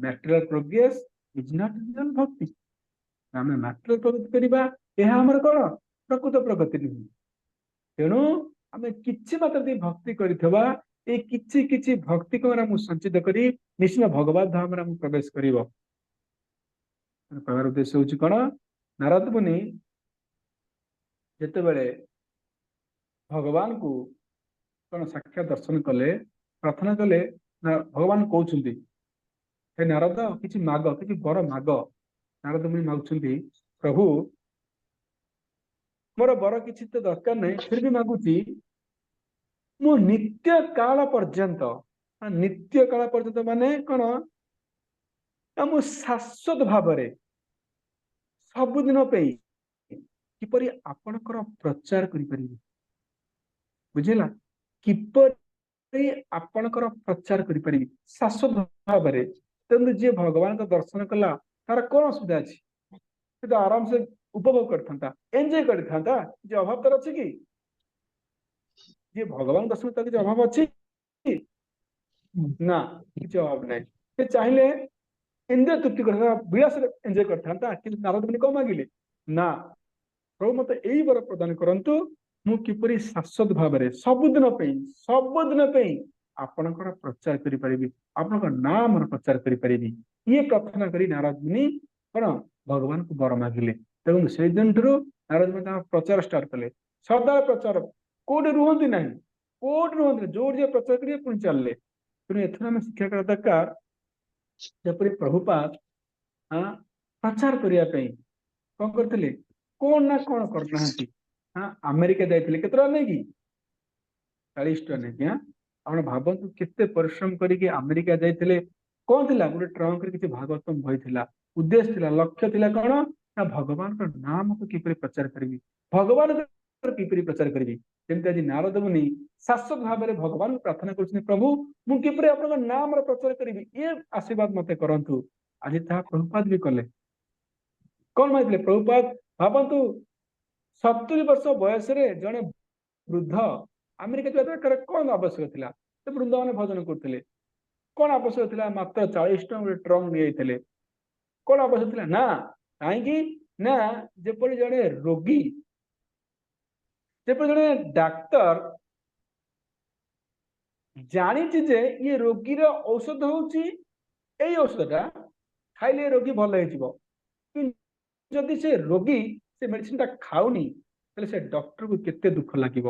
material progress is not real भक्ति। आमे मैटेरियल प्रगति करिबा यह हमर कोन प्रकृत प्रगति नहीं। तेणु आमे किछि मात्र दी भक्ति करिथबा, ए किछि किछि भक्ति को हम संचित करी निश्चित भगवत धाम रे हम प्रवेश करिवो। कहर उद्देश्य होछि कोन? नारद मुनि जेतेबेले भगवान को कोन साक्षात दर्शन कले, प्रार्थना कले, ना भगवान कहउछन्ती हे नारद किछि माग, किछि बर माग। नारद मुनि मागुछन्ती प्रभु मोर बर किछि तो दरकार नहीं, फिर भी मागुची मु नित्य काल पर्यंत, नित्य काल पर्यंत माने कोन ना मु शाश्वत भावरे सबुदिन पे किपरि आपनकर प्रचार करि परिबि। बुझिला? किपरि आपनकर प्रचार करि परिबि शाश्वत भावरे। तेनु जे भगवान का दर्शन कला तार कोन असुविधा अछि? से तो आराम से उपभोग करथांता, एंजॉय करथांता, जे अभाव तर अछि कि? जे भगवान दर्शन ताके जे अभाव अछि ନା କିଛି ଅଭାବ ନାହିଁ। ସେ ଚାହିଁଲେ ଇନ୍ଦ୍ରିୟ ତୃପ୍ତି କରିଥାନ୍ତା, ବିଳାସରେ ଏନ୍ଜୟ କରିଥାନ୍ତା, କିନ୍ତୁ ନାରଦ ମୁନି କଣ ମାଗିଲେ? ନା, ପ୍ରଭୁ ମତେ ଏଇ ବର ପ୍ରଦାନ କରନ୍ତୁ, ମୁଁ କିପରି ଶାଶ୍ୱତ ଭାବରେ ସବୁଦିନ ପାଇଁ ଆପଣଙ୍କର ପ୍ରଚାର କରିପାରିବି, ଆପଣଙ୍କ ନାମର ପ୍ରଚାର କରିପାରିବି। ଇଏ ପ୍ରାର୍ଥନା କରି ନାରଦ ମୁନି କଣ ଭଗବାନଙ୍କୁ ବର ମାଗିଲେ। ଦେଖନ୍ତୁ ସେଇ ଦିନଠାରୁ ନାରଦ ମୁନି ତାଙ୍କ ପ୍ରଚାର ଷ୍ଟାର୍ଟ କଲେ। ସଦା ପ୍ରଚାର, କୋଉଠି ରୁହନ୍ତି ନାହିଁ, ଯୋଉଠି ଯିଏ ପ୍ରଚାର କରିବେ ପୁଣି ଚାଲିଲେ। ତେଣୁ ଏଥର ଆମେ ଶିକ୍ଷା କରିବା ଦରକାର, ଯେପରି ପ୍ରଭୁପାଦ ପ୍ରଚାର କରିବା ପାଇଁ କଣ କରିଥିଲେ, କଣ ନା କଣ କରିନାହାନ୍ତି। ଆମେରିକା ଯାଇଥିଲେ, କେତେ ଟଙ୍କା ନେଇକି? 40 ଟଙ୍କା ନେଇକି। ଆପଣ ଭାବନ୍ତୁ କେତେ ପରିଶ୍ରମ କରିକି ଆମେରିକା ଯାଇଥିଲେ। କଣ ଥିଲା? ଗୋଟେ ଟ୍ରଙ୍କରେ କିଛି ଭାଗବତମ ବହି ଥିଲା। ଉଦ୍ଦେଶ୍ୟ ଥିଲା, ଲକ୍ଷ୍ୟ ଥିଲା କଣ ନା ଭଗବାନଙ୍କ ନାମକୁ କିପରି ପ୍ରଚାର କରିବି, ଭଗବାନଙ୍କର କିପରି ପ୍ରଚାର କରିବି। ଯେମିତି ଆଜି ନାରଦ ମୁନି ଶାଶ୍ୱତ ଭାବରେ ଭଗବାନଙ୍କୁ ପ୍ରାର୍ଥନା କରୁଛନ୍ତି, ପ୍ରଭୁ ମୁଁ କିପରି ଆପଣଙ୍କ ନାମର ପ୍ରଚାର କରିବି, ଇଏ ଆଶୀର୍ବାଦ ମତେ କରନ୍ତୁ। ଆଜି ତାହା ପ୍ରଭୁପାଦ ବି କଲେ। କଣ ମାଗିଥିଲେ ପ୍ରଭୁପାଦ? ଭାବନ୍ତୁ 70 ବର୍ଷ ବୟସରେ ଜଣେ ବୃଦ୍ଧ ଆମେରିକା ଯିବା ଦରକାର, କଣ ଆବଶ୍ୟକ ଥିଲା? ସେ ବୃନ୍ଦାବନ ଭଜନ କରୁଥିଲେ। କଣ ଆବଶ୍ୟକ ଥିଲା? ମାତ୍ର 40 ଟଙ୍କା ଗୋଟେ ଟ୍ରଙ୍କ ନେଇଯାଇଥିଲେ। କଣ ଆବଶ୍ୟକ ଥିଲା? ନା, କାହିଁକି ନା ଯେପରି ଜଣେ ରୋଗୀ, ଯେପରି ଜଣେ ଡାକ୍ତର ଜାଣିଛି ଯେ ଇଏ ରୋଗୀର ଔଷଧ ହଉଛି ଏଇ ଔଷଧଟା, ଖାଇଲେ ରୋଗୀ ଭଲ ହେଇଯିବ। ଯଦି ସେ ରୋଗୀ ସେ ମେଡିସିନ ଟା ଖାଉନି, ତାହେଲେ ସେ ଡକ୍ଟରକୁ କେତେ ଦୁଃଖ ଲାଗିବ?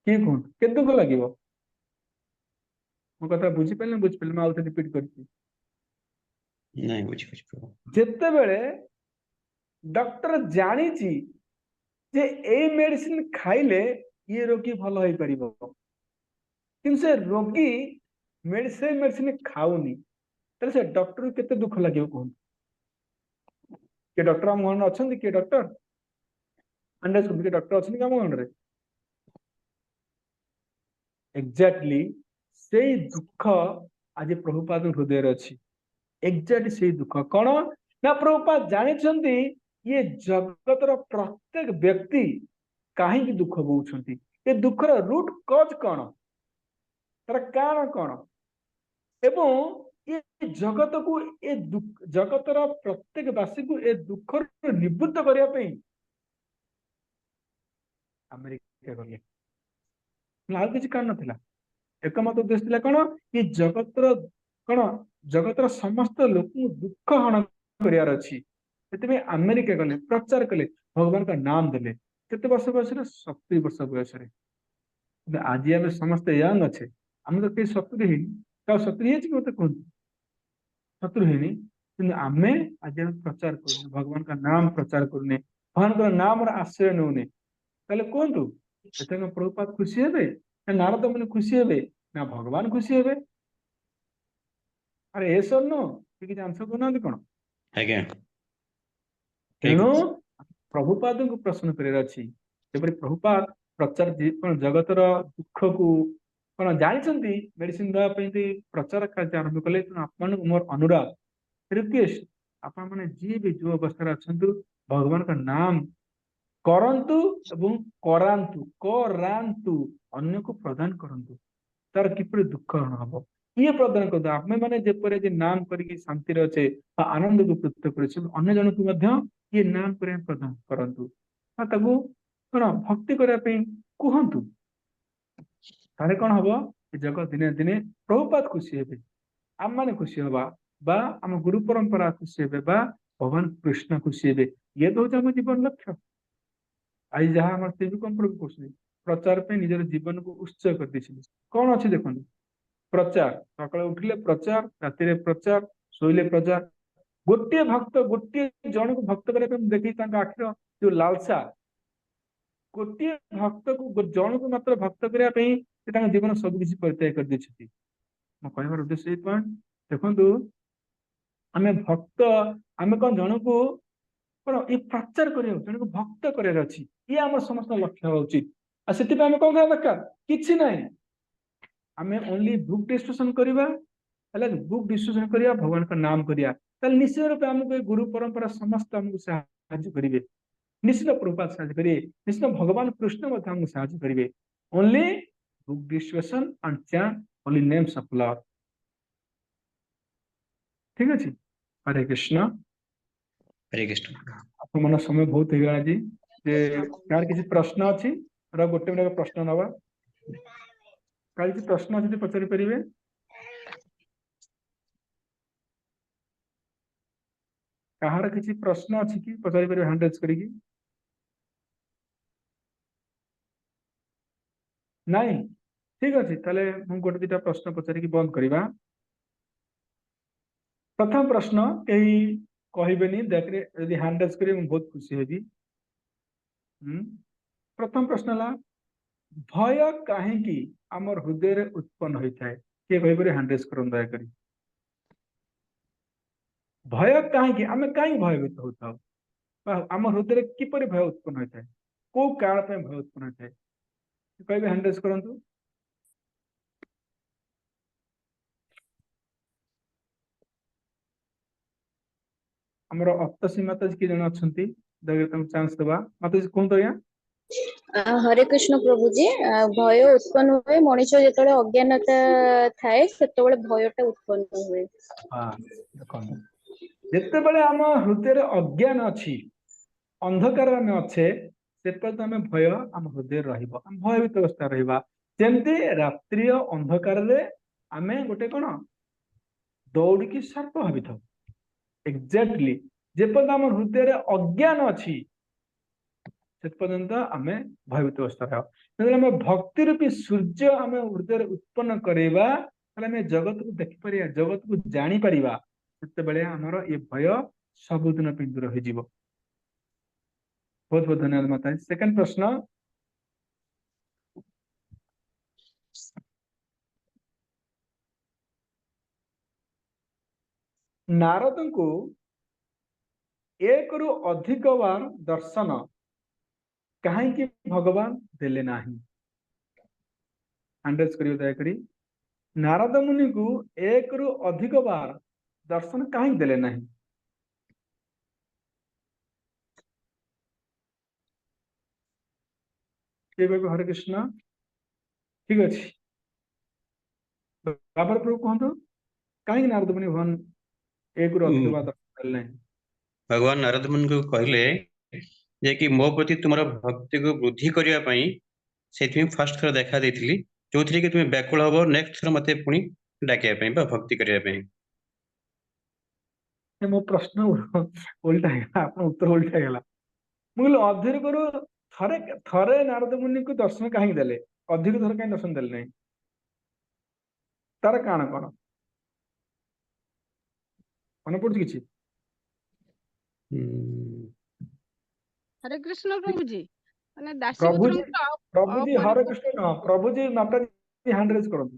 କିଏ କୁହନ୍ତୁ, କେତେ ଦୁଃଖ ଲାଗିବ? ମୋ କଥା ବୁଝିପାରିଲେ? ମୁଁ ଆଉ ଥରେ ରିପିଟ କରିଛି। ନାଇଁ ବୁଝିପାରୁଛି ପ୍ରଭୁ। ଯେତେବେଳେ ଡକ୍ଟର ଜାଣିଛି ଯେ ଏଇ ମେଡିସିନ ଖାଇଲେ ଇଏ ରୋଗୀ ଭଲ ହେଇପାରିବ, କିନ୍ତୁ ସେ ରୋଗୀ ମେଡିସିନ ଖାଉନି, ତାହେଲେ ସେ ଡକ୍ଟରକୁ କେତେ ଦୁଃଖ ଲାଗିବ କୁହନ୍ତୁ? କିଏ ଡକ୍ଟର ଆମ ମନରେ ଅଛନ୍ତି? କିଏ ଡକ୍ଟର କିଏ ଡକ୍ଟର ଅଛନ୍ତି କି ଆମ ମନରେ? ଏକ୍ଜାକ୍ଟଲି ସେଇ ଦୁଃଖ ଆଜି ପ୍ରଭୁପାଦ ହୃଦୟରେ ଅଛି। ଏକ୍ଜାକ୍ଟଲି ସେଇ ଦୁଃଖ କଣ ନା, ପ୍ରଭୁପାଦ ଜାଣିଛନ୍ତି ଇଏ ଜଗତର ପ୍ରତ୍ୟେକ ବ୍ୟକ୍ତି କାହିଁକି ଦୁଃଖ ବୋହୁଛନ୍ତି, ଏ ଦୁଃଖର ରୁଟ କଜ କଣ, ତାର କାରଣ କଣ, ଏବଂ ଏ ଜଗତକୁ ଜଗତର ପ୍ରତ୍ୟେକ ବାସୀକୁ ଏ ଦୁଃଖରୁ ନିବୃତ୍ତ କରିବା ପାଇଁ ଆମେରିକା ଗଲେ। ଆଉ କିଛି କାରଣ ନଥିଲା। ଏକମାତ୍ର ଉଦ୍ଦେଶ୍ୟ ଥିଲା କଣ? ଏ ଜଗତର ସମସ୍ତ ଲୋକଙ୍କୁ ଦୁଃଖ ହରଣ କରିବାର ଅଛି। ସେଥିପାଇଁ ଆମେରିକା ଗଲେ, ପ୍ରଚାର କଲେ, ଭଗବାନଙ୍କ ନାମ ଦେଲେ। କେତେ ବର୍ଷ ବୟସରେ? 70 ବର୍ଷ ବୟସରେ। ଆଜି ଆମେ ସମସ୍ତେ ୟଙ୍ଗ ଅଛେ, ଆମେ ତ କେହି 70 ହେଇନି। କାହା 70 ହେଇଛି କି ମତେ କୁହନ୍ତୁ? 70 ହେଇନି, କିନ୍ତୁ ଆମେ ଆଜି ଆମେ ପ୍ରଚାର କରୁନେ, ଭଗବାନଙ୍କ ନାମ ପ୍ରଚାର କରୁନେ, ଭଗବାନଙ୍କର ନାମର ଆଶ୍ରୟ ନେଉନେ। ତାହେଲେ କୁହନ୍ତୁ, ଏଥର ପ୍ରଭୁପାଦ ଖୁସି ହେବେ ନା ନାରଦ ମୁନି ଖୁସି ହେବେ ନା ଭଗବାନ ଖୁସି ହେବେ? ଆରେ ଏ ସର ନୁହଁ, କିଛି ଆନ୍ସର କରୁନାହାନ୍ତି କଣ? ଆଜ୍ଞା ଠିକ ତେଣୁ ଅଛି। ପ୍ରଭୁପାଦଙ୍କୁ ପ୍ରଶ୍ନ କରିବାର ଅଛି। ଯେପରି ପ୍ରଭୁପାଦ ପ୍ରଚାର କଣ ଜଗତର ଦୁଃଖକୁ କଣ ଜାଣିଛନ୍ତି, ମେଡିସିନ ଦେବା ପାଇଁ ପ୍ରଚାର କାର୍ଯ୍ୟ ଆରମ୍ଭ କଲେ। ତେଣୁ ଆପଣଙ୍କୁ ମୋର ଅନୁରୋଧ, ରିକ୍ୱେଷ୍ଟ, ଆପଣ ମାନେ ଯିଏ ବି ଯୋଉ ଅବସ୍ଥାରେ ଅଛନ୍ତି, ଭଗବାନଙ୍କ ନାମ କରନ୍ତୁ ଏବଂ କରାନ୍ତୁ, ଅନ୍ୟକୁ ପ୍ରଦାନ କରନ୍ତୁ। ତାର କିପରି ଦୁଃଖ ହବ ଇଏ ପ୍ରଦାନ କରନ୍ତୁ। ଆମେ ମାନେ ଯେପରି ନାମ କରିକି ଶାନ୍ତିରେ ଅଛେ ବା ଆନନ୍ଦକୁ ତୃପ୍ତ କରୁଛେ, ଅନ୍ୟ ଜଣଙ୍କୁ ମଧ୍ୟ ଇଏ ନାମ କରିବା ପ୍ରଦାନ କରନ୍ତୁ, ବା ତାକୁ କଣ ଭକ୍ତି କରିବା ପାଇଁ କୁହନ୍ତୁ। ତାହେଲେ କଣ ହବ? ଏ ଜଗତ ଦିନେ ଦିନେ ପ୍ରଭୁପାଦ ଖୁସି ହେବେ, ଆମମାନେ ଖୁସି ହବା, ବା ଆମ ଗୁରୁ ପରମ୍ପରା ଖୁସି ହେବେ, ବା ଭଗବାନ କୃଷ୍ଣ ଖୁସି ହେବେ। ଇଏ ତ ହଉଛି ଆମ ଜୀବନ ଲକ୍ଷ୍ୟ। ଆଜି ଯାହା ଆମର ସେ ବି କଣ ପ୍ରଭୁ କରୁଛନ୍ତି, ପ୍ରଚାର ପାଇଁ ନିଜର ଜୀବନକୁ ଉତ୍ସର୍ଗ କରିଦେଇଛନ୍ତି। କଣ ଅଛି ଦେଖନ୍ତୁ, ପ୍ରଚାର, ସକାଳେ ଉଠିଲେ ପ୍ରଚାର, ରାତିରେ ପ୍ରଚାର, ଶୋଇଲେ ପ୍ରଚାର। ଗୋଟିଏ ଜଣକୁ ଭକ୍ତ କରିବା ପାଇଁ ଦେଖି ତାଙ୍କ ଆଖିର ଯୋଉ ଲାଲସା, ଗୋଟିଏ ଜଣକୁ ମାତ୍ର ଭକ୍ତ କରିବା ପାଇଁ ସେ ତାଙ୍କ ଜୀବନ ସବୁ କିଛି ପରିତ୍ୟାଗ କରିଦେଇଛନ୍ତି। ମୋ କହିବାର ଉଦ୍ଦେଶ୍ୟ ଏଇ ପଏଣ୍ଟ। ଦେଖନ୍ତୁ, ଆମେ କଣ ଜଣକୁ କଣ ଏ ପ୍ରଚାର କରିବାକୁ, ଜଣକୁ ଭକ୍ତ କରିବାର ଅଛି। ଇଏ ଆମର ସମସ୍ତଙ୍କ ଲକ୍ଷ୍ୟ ହେବା ଉଚିତ। ଆଉ ସେଥିପାଇଁ ଆମେ କଣ କରିବା ଦରକାର? କିଛି ନାହିଁ, ଆମେ ଓନ୍ଲି ବୁକ୍ ଡିସ୍କସନ କରିବା, ହେଲା, ବୁକ୍ ଡିସ୍କସନ କରିବା, ଭଗବାନଙ୍କ ନାମ କରିବା। ତାହେଲେ ନିଶ୍ଚିତ ରୂପେ ଆମକୁ ଏ ଗୁରୁ ପରମ୍ପରା ସମସ୍ତେ ଆମକୁ ସାହାଯ୍ୟ କରିବେ। ନିଶ୍ଚିତ ପ୍ରଭୁପାଦ ସାହାଯ୍ୟ କରିବେ, ନିଶ୍ଚିତ ଭଗବାନ କୃଷ୍ଣ ମଧ୍ୟ ଆମକୁ ସାହାଯ୍ୟ କରିବେ। Only book discussion and ଚାଣ୍ଟ holy names of Lord। ठीक अच्छे। हरे कृष्ण। हरे कृष्ण। आप मन समय बहुत हो गला जी जे कार किसी प्रश्न अछि र गोटे मिनट प्रश्न नवा कार किसी प्रश्न अछि पचारि परिबे। कहार किसी प्रश्न अछि कि पचारि परिबे हैंड रेज करिकी। नहीं ठीक अच्छे ताले हम गोटे दिटा प्रश्न पचारि की बंद करिबा। प्रथम प्रश्न कहीं कहबेनी देखरे यदि हैंड रेज करिए मैं बहुत खुशी हेबी। प्रथम प्रश्न ला भय काहेकि आमर हृदय रे उत्पन्न होइଥାଏ के कहि करे हैंड रेज करन दया करी। भय काहेकि आमे काहे भयभीत होताउ बा आम हृदय रे किपरि भय उत्पन्न होइଥାଏ को काल पे भय उत्पन्न होइଥାଏ कहबे हैंड रेज करंतु। हमर अप्तसी माताजी की जण अछंती दया तम चांस देबा माताजी कोन दया। हरे कृष्ण प्रभु जी भय उत्पन्न हुए मनीष जेतले अज्ञानता थाए सेतबेले भयटा उत्पन्न हुए। हां देखो जेते बेले आम हृदय रे अज्ञान अछि अंधकार में अच्छे से आम भय आम हृदय रहिबो आम भयभीत अवस्था रहिबा जेमती रात्रि अंधकार रे आमे गोटे कोन दौड़िकी सर्प भावित एक्जाक्टली जेपर्यंत आम हृदय रे अज्ञान अछि से पर्यंत आमे भयभीत अवस्था रह आम भक्ति रूपी सूर्य आम हृदय उत्पन्न करवा आम जगत को देखिपर जगत को जापर से आमर ये भय सबुदिन दूर हो। बहुत बहुत धन्यवाद माता। सेकंड प्रश्न नारद को एक रु अधिक बार दर्शन कहीं भगवान देले नाही अंडर्स करियो दयाकरी नारद मुनि को एक रु अधिक बार दर्शन कहीं देले नाही। हरे कृष्ण ठीक अच्छे बाबर प्रभु कहतु कहीं नारद मुनि भगवान एक रु अधिक बार दर्शन देले नाही। भगवान नारद मुनि को कहले जे कि मो प्रति तुमर भक्ति को वृद्धि करिया पई सेथि फर्स्ट थर देखा देथिली जोथि कि तुम व्याकुल हबो नेक्स्ट थर मते पुनी डाकिया पई बा भक्ति करिया पई। मो प्रश्न उल्टा है आप उत्तर उल्टा है मुझे अधीर करू थरे थरे नारद मुनि को दर्शन कहीं देले अधिक थर कहीं दर्शन देले नहीं तार कारण कौन मन पड़छ किछि। हरे कृष्ण प्रभु जी माने दासी प्रभु जी पुत्र हरे कृष्ण न प्रभु जी माता जी हैंड रेज करंतु।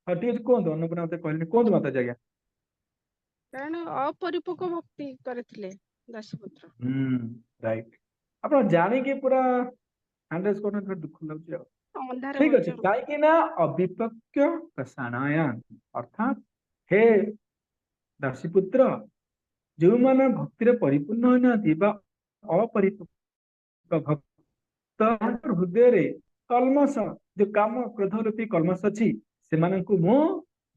हाँ ठीक है कहतु अन्नपूर्णा मते कहले कहतु माता जी आज्ञा। कारण अपरिपक्व भक्ति करथिले दासी पुत्र। राइट आपण जानि के पूरा हैंड रेज करन थोड़ा दुख लागछ अंधारे ठीक बइच अच्छे कहीं ना अविपक्य प्रसाणायान अर्थात हे दासीपुत्र जो मैंने भक्ति परिपूर्ण होना अपरिपक्व भक्त हृदय रे कलमश जो काम क्रोध रूपी कलमश अच्छी से मु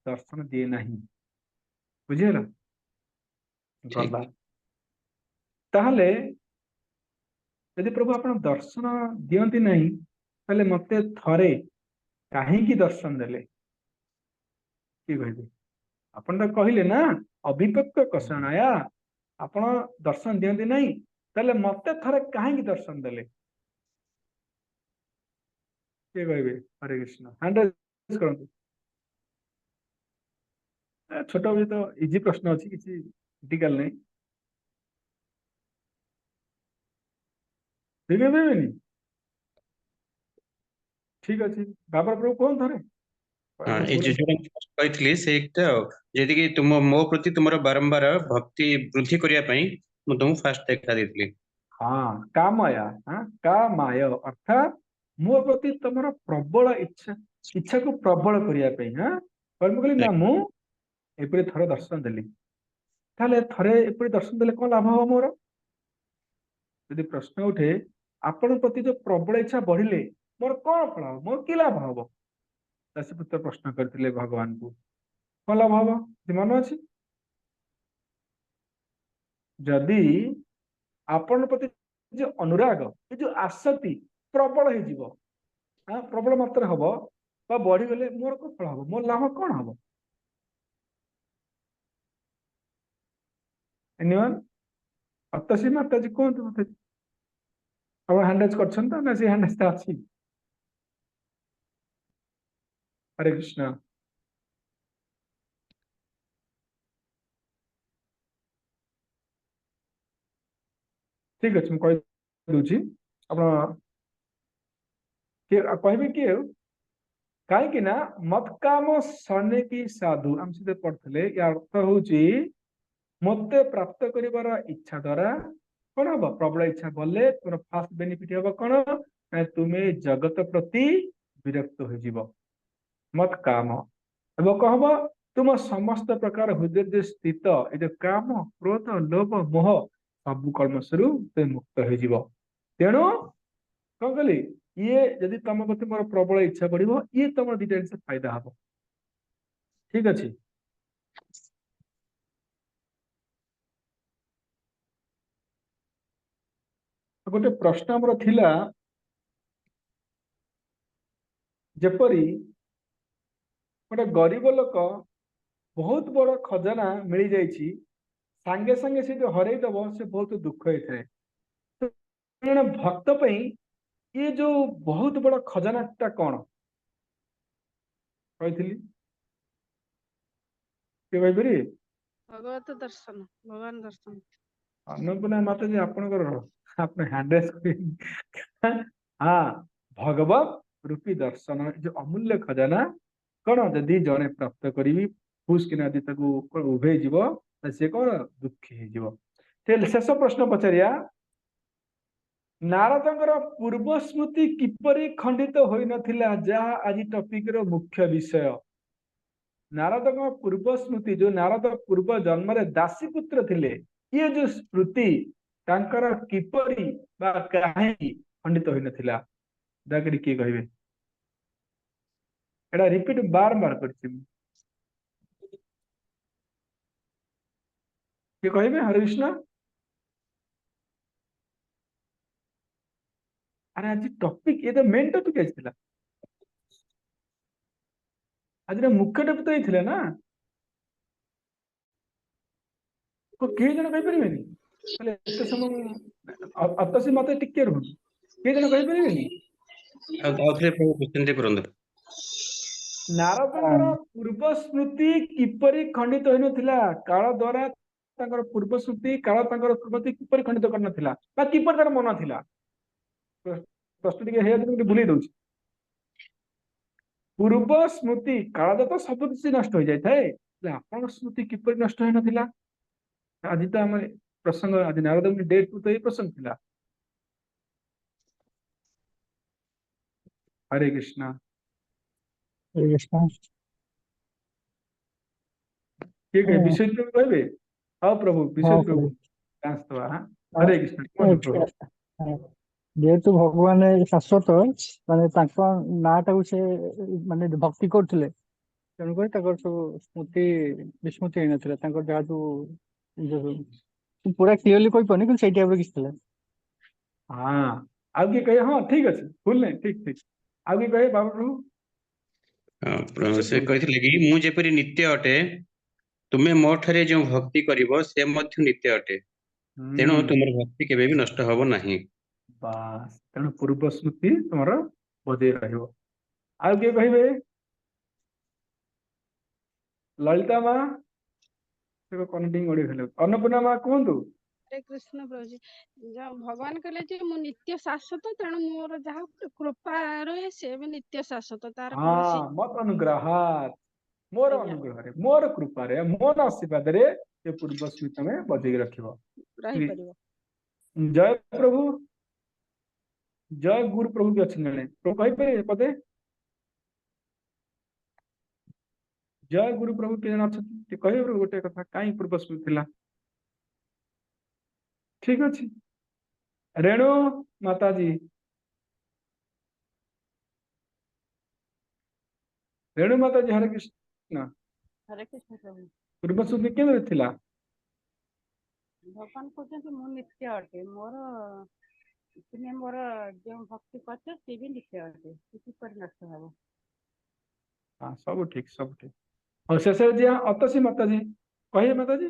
दर्शन दिए नहीं बुझीगला गला ताहले यदि प्रभु आप दर्शन दियंती नहीं ताले मते थरे कहीं दर्शन देले कि कहबे अपन तो कहले ना अविपक्व कषणाया आपण दर्शन दियंती नहीं ताले मते थरे कहीं दर्शन देले कि कहबे। हरे कृष्ण हैंड रेज करंतु छोट भी तो इजी प्रश्न अच्छी किसी क्रिटिकल नहीं ठीक है ठीक अच्छे बाबर प्रभु कौन थरे हाँ ए जो कहथिली सेटा जदि कि तुम मो प्रति तुमर बारंबार भक्ति वृद्धि करिया पई मु तुम फास्ट देखा देथिली। हाँ कामया हाँ कामाय अर्थात मो प्रति तुमर प्रबल इच्छा इच्छा को प्रबल करिया पई हाँ पर मु कहली ना मु एपरि थरे दर्शन देली ताले थरे एपरि दर्शन देले कोन लाभ हो मोर यदि प्रश्न उठे आपण प्रति जो प्रबल इच्छा बढ़िले मोर कौन फल हम मोर कि लाभ हम दासीपुत्र प्रश्न करते भगवान को कौन लाभ हम मन अच्छी जदि आपण प्रति जो अनुराग ये जो आसक्ति प्रबल हो प्रबल मात्रा हम बढ़ी गले मोर कौन फल हम मोर लाभ कौन हम एनीवन अतसी माताजी कहतु मत अब हैंडेज कर से हैंडेज अच्छी हरे कृष्ण ठीक अच्छे मुझे कही आप कहबे किए कहीं मत काम सने की साधु आम सीधे पढ़ते अर्थ हूँ मत प्राप्त कर इच्छा द्वारा कौन हम प्रबल इच्छा गले तुम फास्ट बेनिफिट हम कौन ना तुम्हें जगत प्रति विरक्त हो मत काम अब कह तुम समस्त प्रकार हृदय स्थित ये जो काम क्रोध लोभ मोह सब कर्मशु तुम मुक्त हो तेणु कौन कली ये जदि तुम प्रति मोर प्रबल इच्छा बढ़ ये तुम दुटा जिन फायदा हम ठीक अच्छे गोटे प्रश्न आमर थिला जेपरी गोटे गरीब लोक बहुत बड़ खजाना मिल जाइए सांगे सांगे से जो हरई दब से बहुत दुख होता है जड़े भक्त पई ये जो बहुत बड़ खजाना टा कौन कही भाई भगवत दर्शन भगवान दर्शन अन्नपूर्णा माता जी आप हैंडरेस हाँ भगवत रूपी दर्शन जो अमूल्य खजाना कौन जदि जड़े प्राप्त करी फुस किना उभे जीव सी कौन दुखी हो शेष प्रश्न पचारिया नारदंकर पूर्व स्मृति किपरि खंडित होई नथिला जहा आज टॉपिक रो मुख्य विषय नारद पूर्व स्मृति जो नारद पूर्व जन्म रे दासी पुत्र थिले ये जो स्मृति तांकर किपरि बा काहे खंडित होई नथिला दाकरी के कहबे एडा रिपीट बार बार करछि के कहबे हरे कृष्ण अरे आज टॉपिक ये तो मेन टॉपिक आइथिला आज मुख्य टॉपिक तो ये ना तो कई जन कहीपरेनि एत समय अतसी मत टिके रुहन कई जन कहीपरेनि नारदंकर पूर्व स्मृति किपरि खंडित होई नथिला काल द्वारा तांकर पूर्व स्मृति काल तांकर स्मृति किपरि खंडित कर नथिला बा किपरि तार मन थिला प्रश्न टिके हे दिन भूली दउछि पूर्व स्मृति काल तो सब किसी नष्ट हो जाए थाए आपन स्मृति किपरि नष्ट होई नथिला आज तो आम प्रसंग आज नारद डेट तो ये प्रसंग थिला हरे कृष्णा हरे कृष्ण ठीक है विषय कहबे हाँ प्रभु विषय प्रभु हरे कृष्ण जेहेतु भगवान शाश्वत माने नाटा से माने भक्ति करथिले तेणुक सब स्मृति विस्मृति होई नथिला जहाँ पूरा क्लियरली कोई पनी कि टाइप रो किछ हाँ आगे कहे हाँ ठीक अच्छे भूल नहीं ठीक ठीक आगे कहे बाबा प्रभु से कहथिले कि मु जेपरि नित्य अटे तुमे मो ठारे जो भक्ति करिवो से मध्य नित्य अटे तेणु तुमर भक्ति केबे भी नष्ट हबो नाही बस तेणु पूर्व स्मृति तुमर बजे रहिबो आगे कहबे ललिता माँ कनेक्टिंग ऑडियो खेले अन्नपूर्णा माँ कहतु हरे कृष्ण प्रभु जी भगवान कहले जे मु नित्य शाश्वत तेणु मोर जहा कृपा रहे से भी नित्य शाश्वत तार कोनसी हाँ मत अनुग्रहात मोर अनुग्रह रे मोर कृपा रे मोर आशीर्वाद रे ये पूर्व स्मृति में बजेई रखिबो रही परिबो जय प्रभु जय गुरु प्रभु भी अच्छे जने प्रभु कही पे पदे जय गुरु प्रभु के जन अच्छे कहे प्रभु गोटे कथा काई पूर्व स्मृति थिला ठीक अच्छे रेणु माता जी रेणु माता जी हरे कृष्ण हरे कृष्ण प्रभु पूर्व श्रुति केबे थिला भगवान कहते मु नित्य अटे मोर तुम मोर जो भक्ति करते सी भी नित्य अटे किसी पर नष्ट हब हाँ सब ठीक और शेष जी अतसी माता जी कहिए माता जी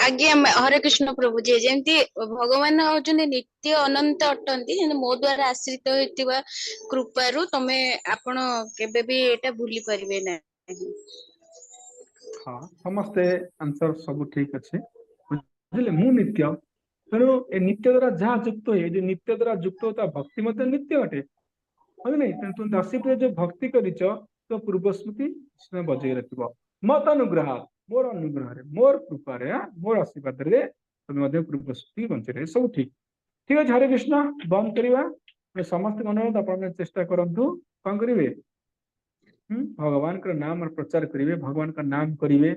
आज्ञा हरे कृष्ण प्रभु जी जेमती भगवान होचुनी नित्य अनंत अटंती जेमती मो द्वारा आश्रित होइतिबा कृपारु तमे आपण केबे भी एटा भूली परिबे नाही हाँ समस्ते आंसर सब ठीक अच्छे बुझिले मु नित्य तेणु ए नित्य द्वारा जहाँ युक्त हुए जो नित्य द्वारा युक्त होता भक्ति मध्य नित्य अटे हाँ कि नहीं तेणु तुम दासी पे जो भक्ति करिच तो पूर्व स्मृति इसमें बजाई रखिब मत अनुग्रह मोर अनुग्रह मोर कृपा मोर आशीर्वाद रे तुम मध्य पूर्व स्मृति बंची रहे सब ठीक ठीक है हरे कृष्ण बंद करवा समस्त अनुरोध आप चेष्टा करूँ कौन करेंगे भगवान का नाम और प्रचार करेंगे भगवान का नाम करेंगे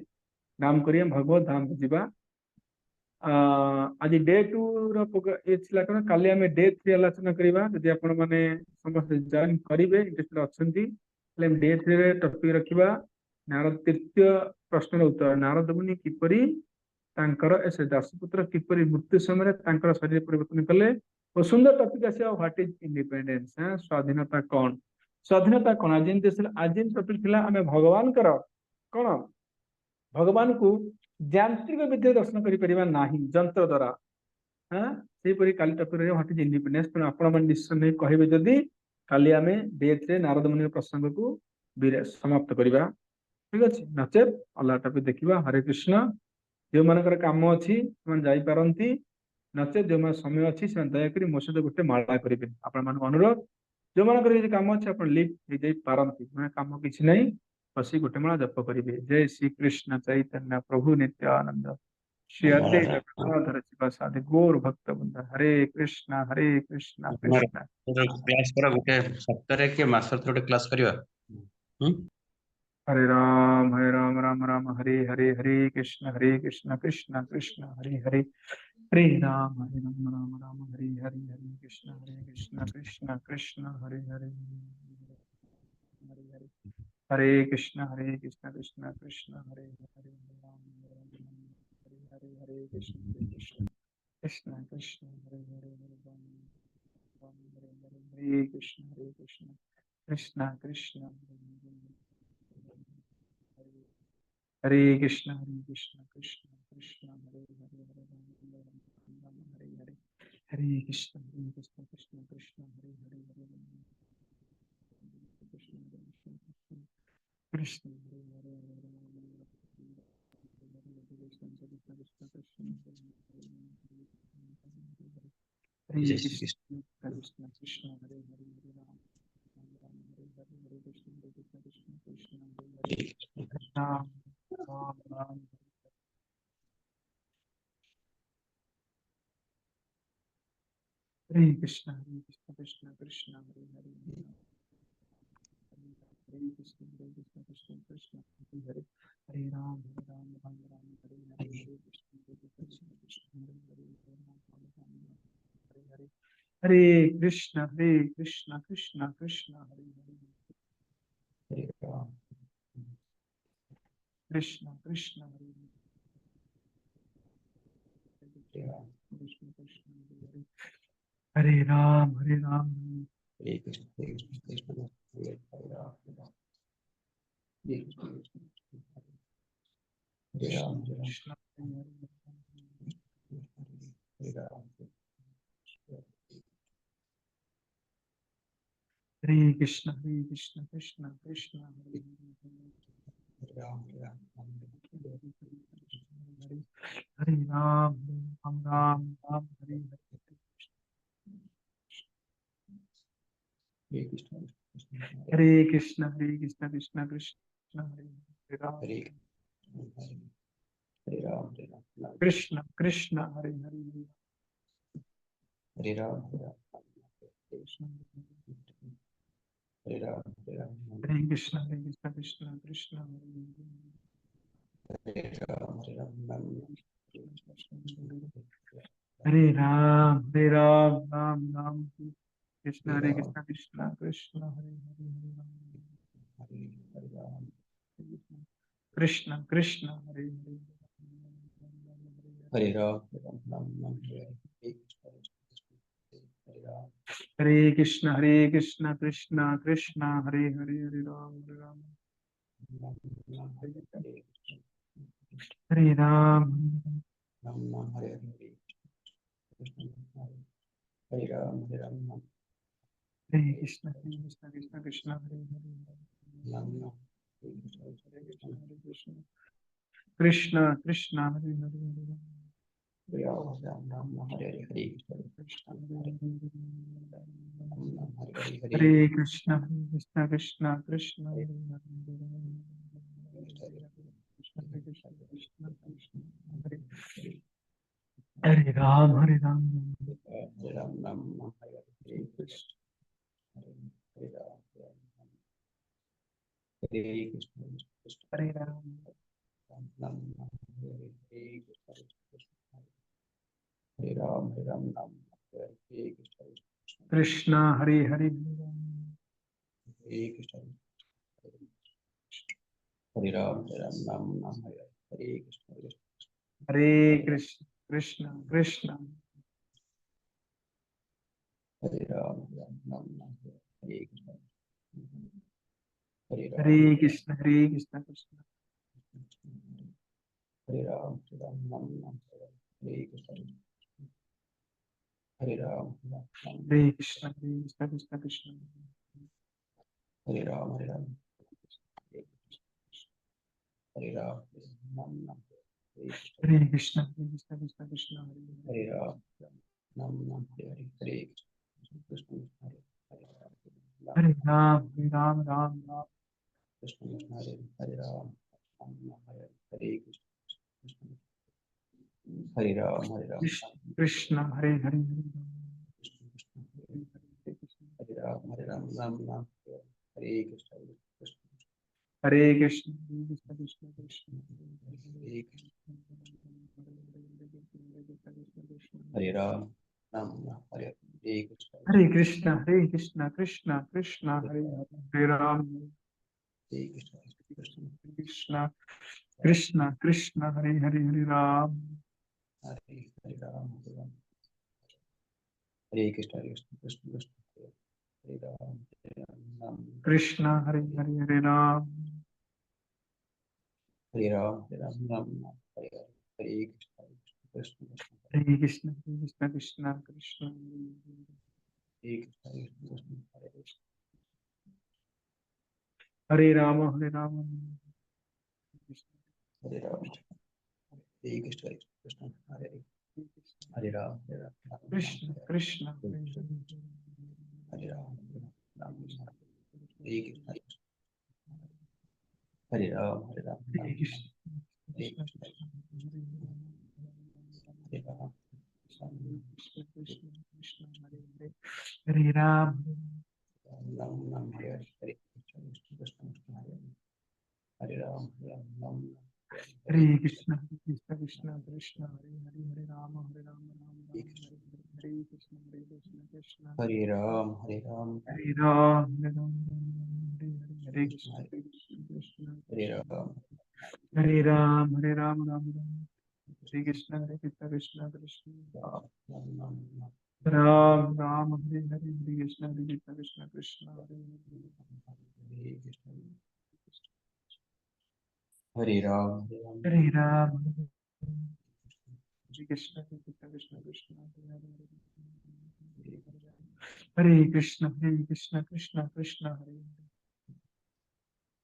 नाम करिए भगवत धाम बुझा आज डे 2 रा काली आम डे 3 आलोचना करवा जदि आपण मैंने समस्त जॉइन करेंगे इंटरेस्टेड अच्छा डे 3 रे टॉपिक रखिबा नारद तृतीय प्रश्न उत्तर नारद मुनि किपरि तांकर दासपुत्र किपरि मृत्यु समय तांकर शरीर परिवर्तन कले और सुंदर टॉपिक आसिया व्हाट इज इंडिपेंडेंस स्वाधीनता कौन स्वाधीनता कौन आज टॉपिक थिला आमे भगवान कर कौन भगवान को यांत्रिक विधि दर्शन करिपरिबा नाही जंत्र द्वारा हाँ सेपरि काली टॉपिक रे व्हाट इज इंडिपेंडेंस पण आपण मन डिसीजन नै कहिबे जदी काली आमे डे 3 नारद मुनि प्रसंग को समाप्त करिबा ठीक अछि नचेत अल्लाह टॉपिक देखिबा हरे कृष्ण जो मानकर काम अच्छी से जाई पारंती नचेत जो मान समय अच्छी से दयाकोरी मो सहित गोटे माला करेंगे आपण मान अनुरोध जो मानकर काम अच्छे आप लिफ्ट हो जाई पारंती मैं काम किसी नहीं बसी गोटे माला जप करेंगे जय श्री कृष्ण चैतन्य प्रभु नित्यानंद श्री अद्वैत गदाधर शिवासादि गौर भक्त वृंद हरे कृष्ण कृष्ण क्लास करा गोटे सप्ताह के मास गोटे क्लास करवा हरे राम राम हरे हरे हरे कृष्ण कृष्ण कृष्ण हरे हरे हरे राम राम हरे हरे हरे कृष्ण कृष्ण कृष्ण हरे हरे हरे हरे हरे कृष्ण कृष्ण कृष्ण हरे हरे राम हरे हरे हरे कृष्ण कृष्ण कृष्ण हरे हरे हरे राम हरे हरे हरे कृष्ण कृष्ण कृष्ण हरे कृष्ण कृष्ण कृष्ण हरे हरे हरे राम हरे हरे हरे कृष्ण कृष्ण कृष्ण हरे हरे हरे कृष्ण हरे हरे हरे कृष्ण कृष्ण हरे हरे हरे राम हरे हरे हरे कृष्ण कृष्ण हरे हरे राम राम हरे कृष्ण कृष्ण कृष्ण हरे हरे हरे कृष्ण कृष्ण कृष्ण हरे हरे हरे राम राम हरे हरे हरे कृष्ण कृष्ण हरे हरे हरे हरे हरे कृष्ण कृष्ण कृष्ण हरे हरे कृष्ण कृष्ण हरे कृष्ण कृष्ण हरे राम हरे कृष्ण कृष्ण हरे राम कृष्ण हरे कृष्ण कृष्ण कृष्ण हरे हरे राम हरे हरे कृष्ण कृष्ण कृष्ण हरे राम कृष्ण कृष्ण हरे हरे हरे राम हरे कृष्ण कृष्ण कृष्ण हरे राम राम कृष्ण कृष्ण कृष्ण कृष्ण हरे हरे कृष्ण कृष्ण हरे हरे हरे राम राम राम हरे हरे कृष्ण कृष्ण कृष्ण हरे हरे हरे राम हरे राम हरे हरे राम हरे कृष्ण कृष्ण कृष्ण हरे हरे कृष्ण कृष्ण हरे हरे हरे कृष्ण कृष्ण कृष्ण हरे हरे राम हरे राम राम हरे हरे राम हरे कृष्ण हरे कृष्ण हरे राम हरे राम राम हरे कृष्ण हरे हरे कृष्ण हरे राम राम हरे कृष्ण हरे कृष्ण कृष्ण कृष्ण हरे राम हरे कृष्ण हरे हरे कृष्ण कृष्ण हरे राम हरे कृष्ण हरे राम हरे कृष्ण कृष्ण कृष्ण हरे राम हरे राम हरे कृष्ण कृष्ण कृष्ण हरे राम हरे कृष्ण हरे राम राम राम राम कृष्ण हरे राम हरे कृष्ण हरे राम कृष्ण हरे हरे हरे राम राम हरे कृष्ण हरे कृष्ण कृष्ण कृष्ण हरे राम हरे कृष्ण हरे कृष्ण कृष्ण कृष्ण हरे हरे राम हरे कृष्ण कृष्ण कृष्ण कृष्ण हरे हरे हरे राम हरे राम हरे कृष्ण कृष्ण हरे राम कृष्ण हरे हरे हरे राम हरे राम हरे कृष्ण हरे कृष्ण कृष्ण कृष्ण हरे कृष्ण हरे राम हरे राम हरे राम हरे कृष्ण हरे राम कृष्ण कृष्ण हरे हरे राम हरे कृष्ण हरे राम हरे हरे कृष्ण कृष्ण हरे राम कृष्ण कृष्ण हरे हरे हरे राम हरे हरे राम हरे कृष्ण कृष्ण कृष्ण हरे हरे हरे राम हरे राम हरे कृष्ण कृष्ण हरे राम हरे राम हरे राम हरे राम हरे कृष्ण कृष्ण हरे राम हरे राम हरे राम राम राम हरे कृष्ण कृष्ण कृष्ण राम राम हरे हरे हरे कृष्ण कृष्ण कृष्ण हरे राम हरे राम हरे कृष्ण कृष्ण कृष्ण हरे कृष्ण कृष्ण कृष्ण हरे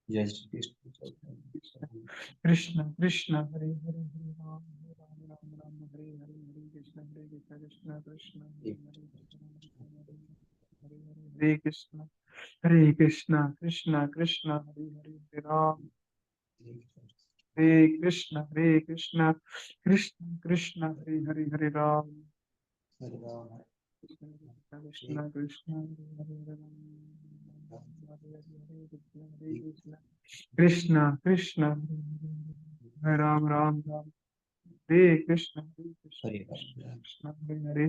जय श्री कृष्ण कृष्ण कृष्ण हरे हरे हरे राम राम राम हरे हरे हरे कृष्ण कृष्ण कृष्ण हरे कृष्ण कृष्ण कृष्ण हरे हरे हरे राम हरे कृष्ण कृष्ण कृष्ण हरे हरे हरे राम हरे राम कृष्ण कृष्ण हरे हरे राम हरे कृष्ण कृष्ण कृष्ण हरे राम राम राम हरे कृष्ण हरे कृष्ण हरे हरे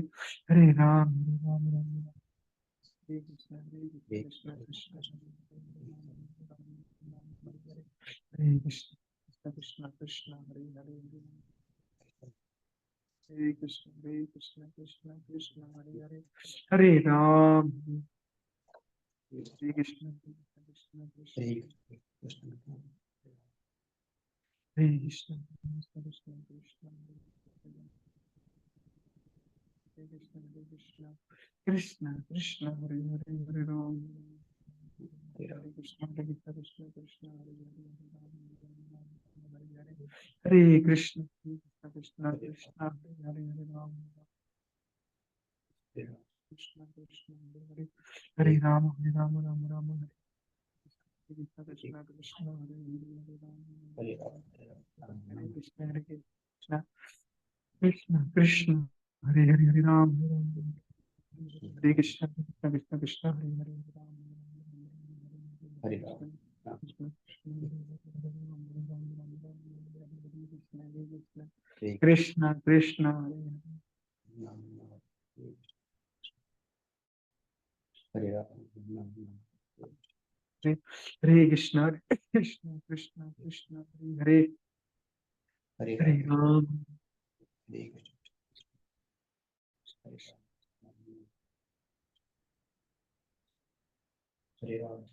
हरे राम राम हरे कृष्ण कृष्ण कृष्ण हरे कृष्ण कृष्ण कृष्ण कृष्ण हरे हरे हरे कृष्ण कृष्ण कृष्ण हरे हरे हरे राम श्री कृष्ण कृष्ण कृष्ण हरे कृष्ण हरे कृष्ण कृष्ण कृष्ण कृष्ण हरे कृष्ण कृष्ण कृष्ण हरे हरे हरे राम हरे कृष्ण कृष्ण कृष्ण हरे हरे हरे कृष्ण कृष्ण कृष्ण हरे हरे राम कृष्ण कृष्ण हरे हरे हरे राम राम राम हरे कृष्ण कृष्ण कृष्ण हरे हरे राम हरे कृष्ण कृष्ण कृष्ण हरे हरे हरे राम हरे कृष्ण कृष्ण कृष्ण हरे हरे राम हरे राम कृष्ण कृष्ण हरे हरे राम हरे कृष्ण कृष्ण कृष्ण कृष्ण हरे हरे हरे हरे राम राम हरे कृष्ण हरे राम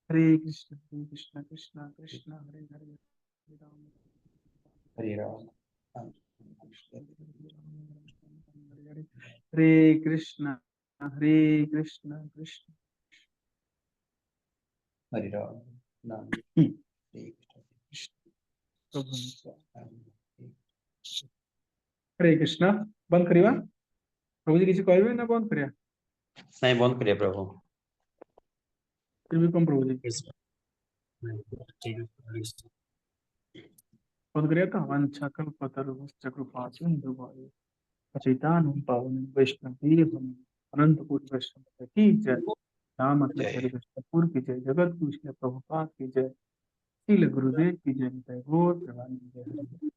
हरे कृष्ण कृष्ण कृष्ण हरे हरे राम हरे राम हरे कृष्ण कृष्ण हरे राम नाम हरे कृष्ण बंद करिवा प्रभु जी किसी कहबे ना बंद करिया नहीं बंद करिए प्रभु फिर भी कम प्रभु जी बंद करिया तो वंशा कल्पतरु कृपा सिंधु भाई पतितान पावन वैष्णव अनंत कोटि वैष्णव की जय राम पूर की जय जगत पूज्य प्रभुपाद की जय शील गुरुदेव की जय निताय गौर प्रभु की जय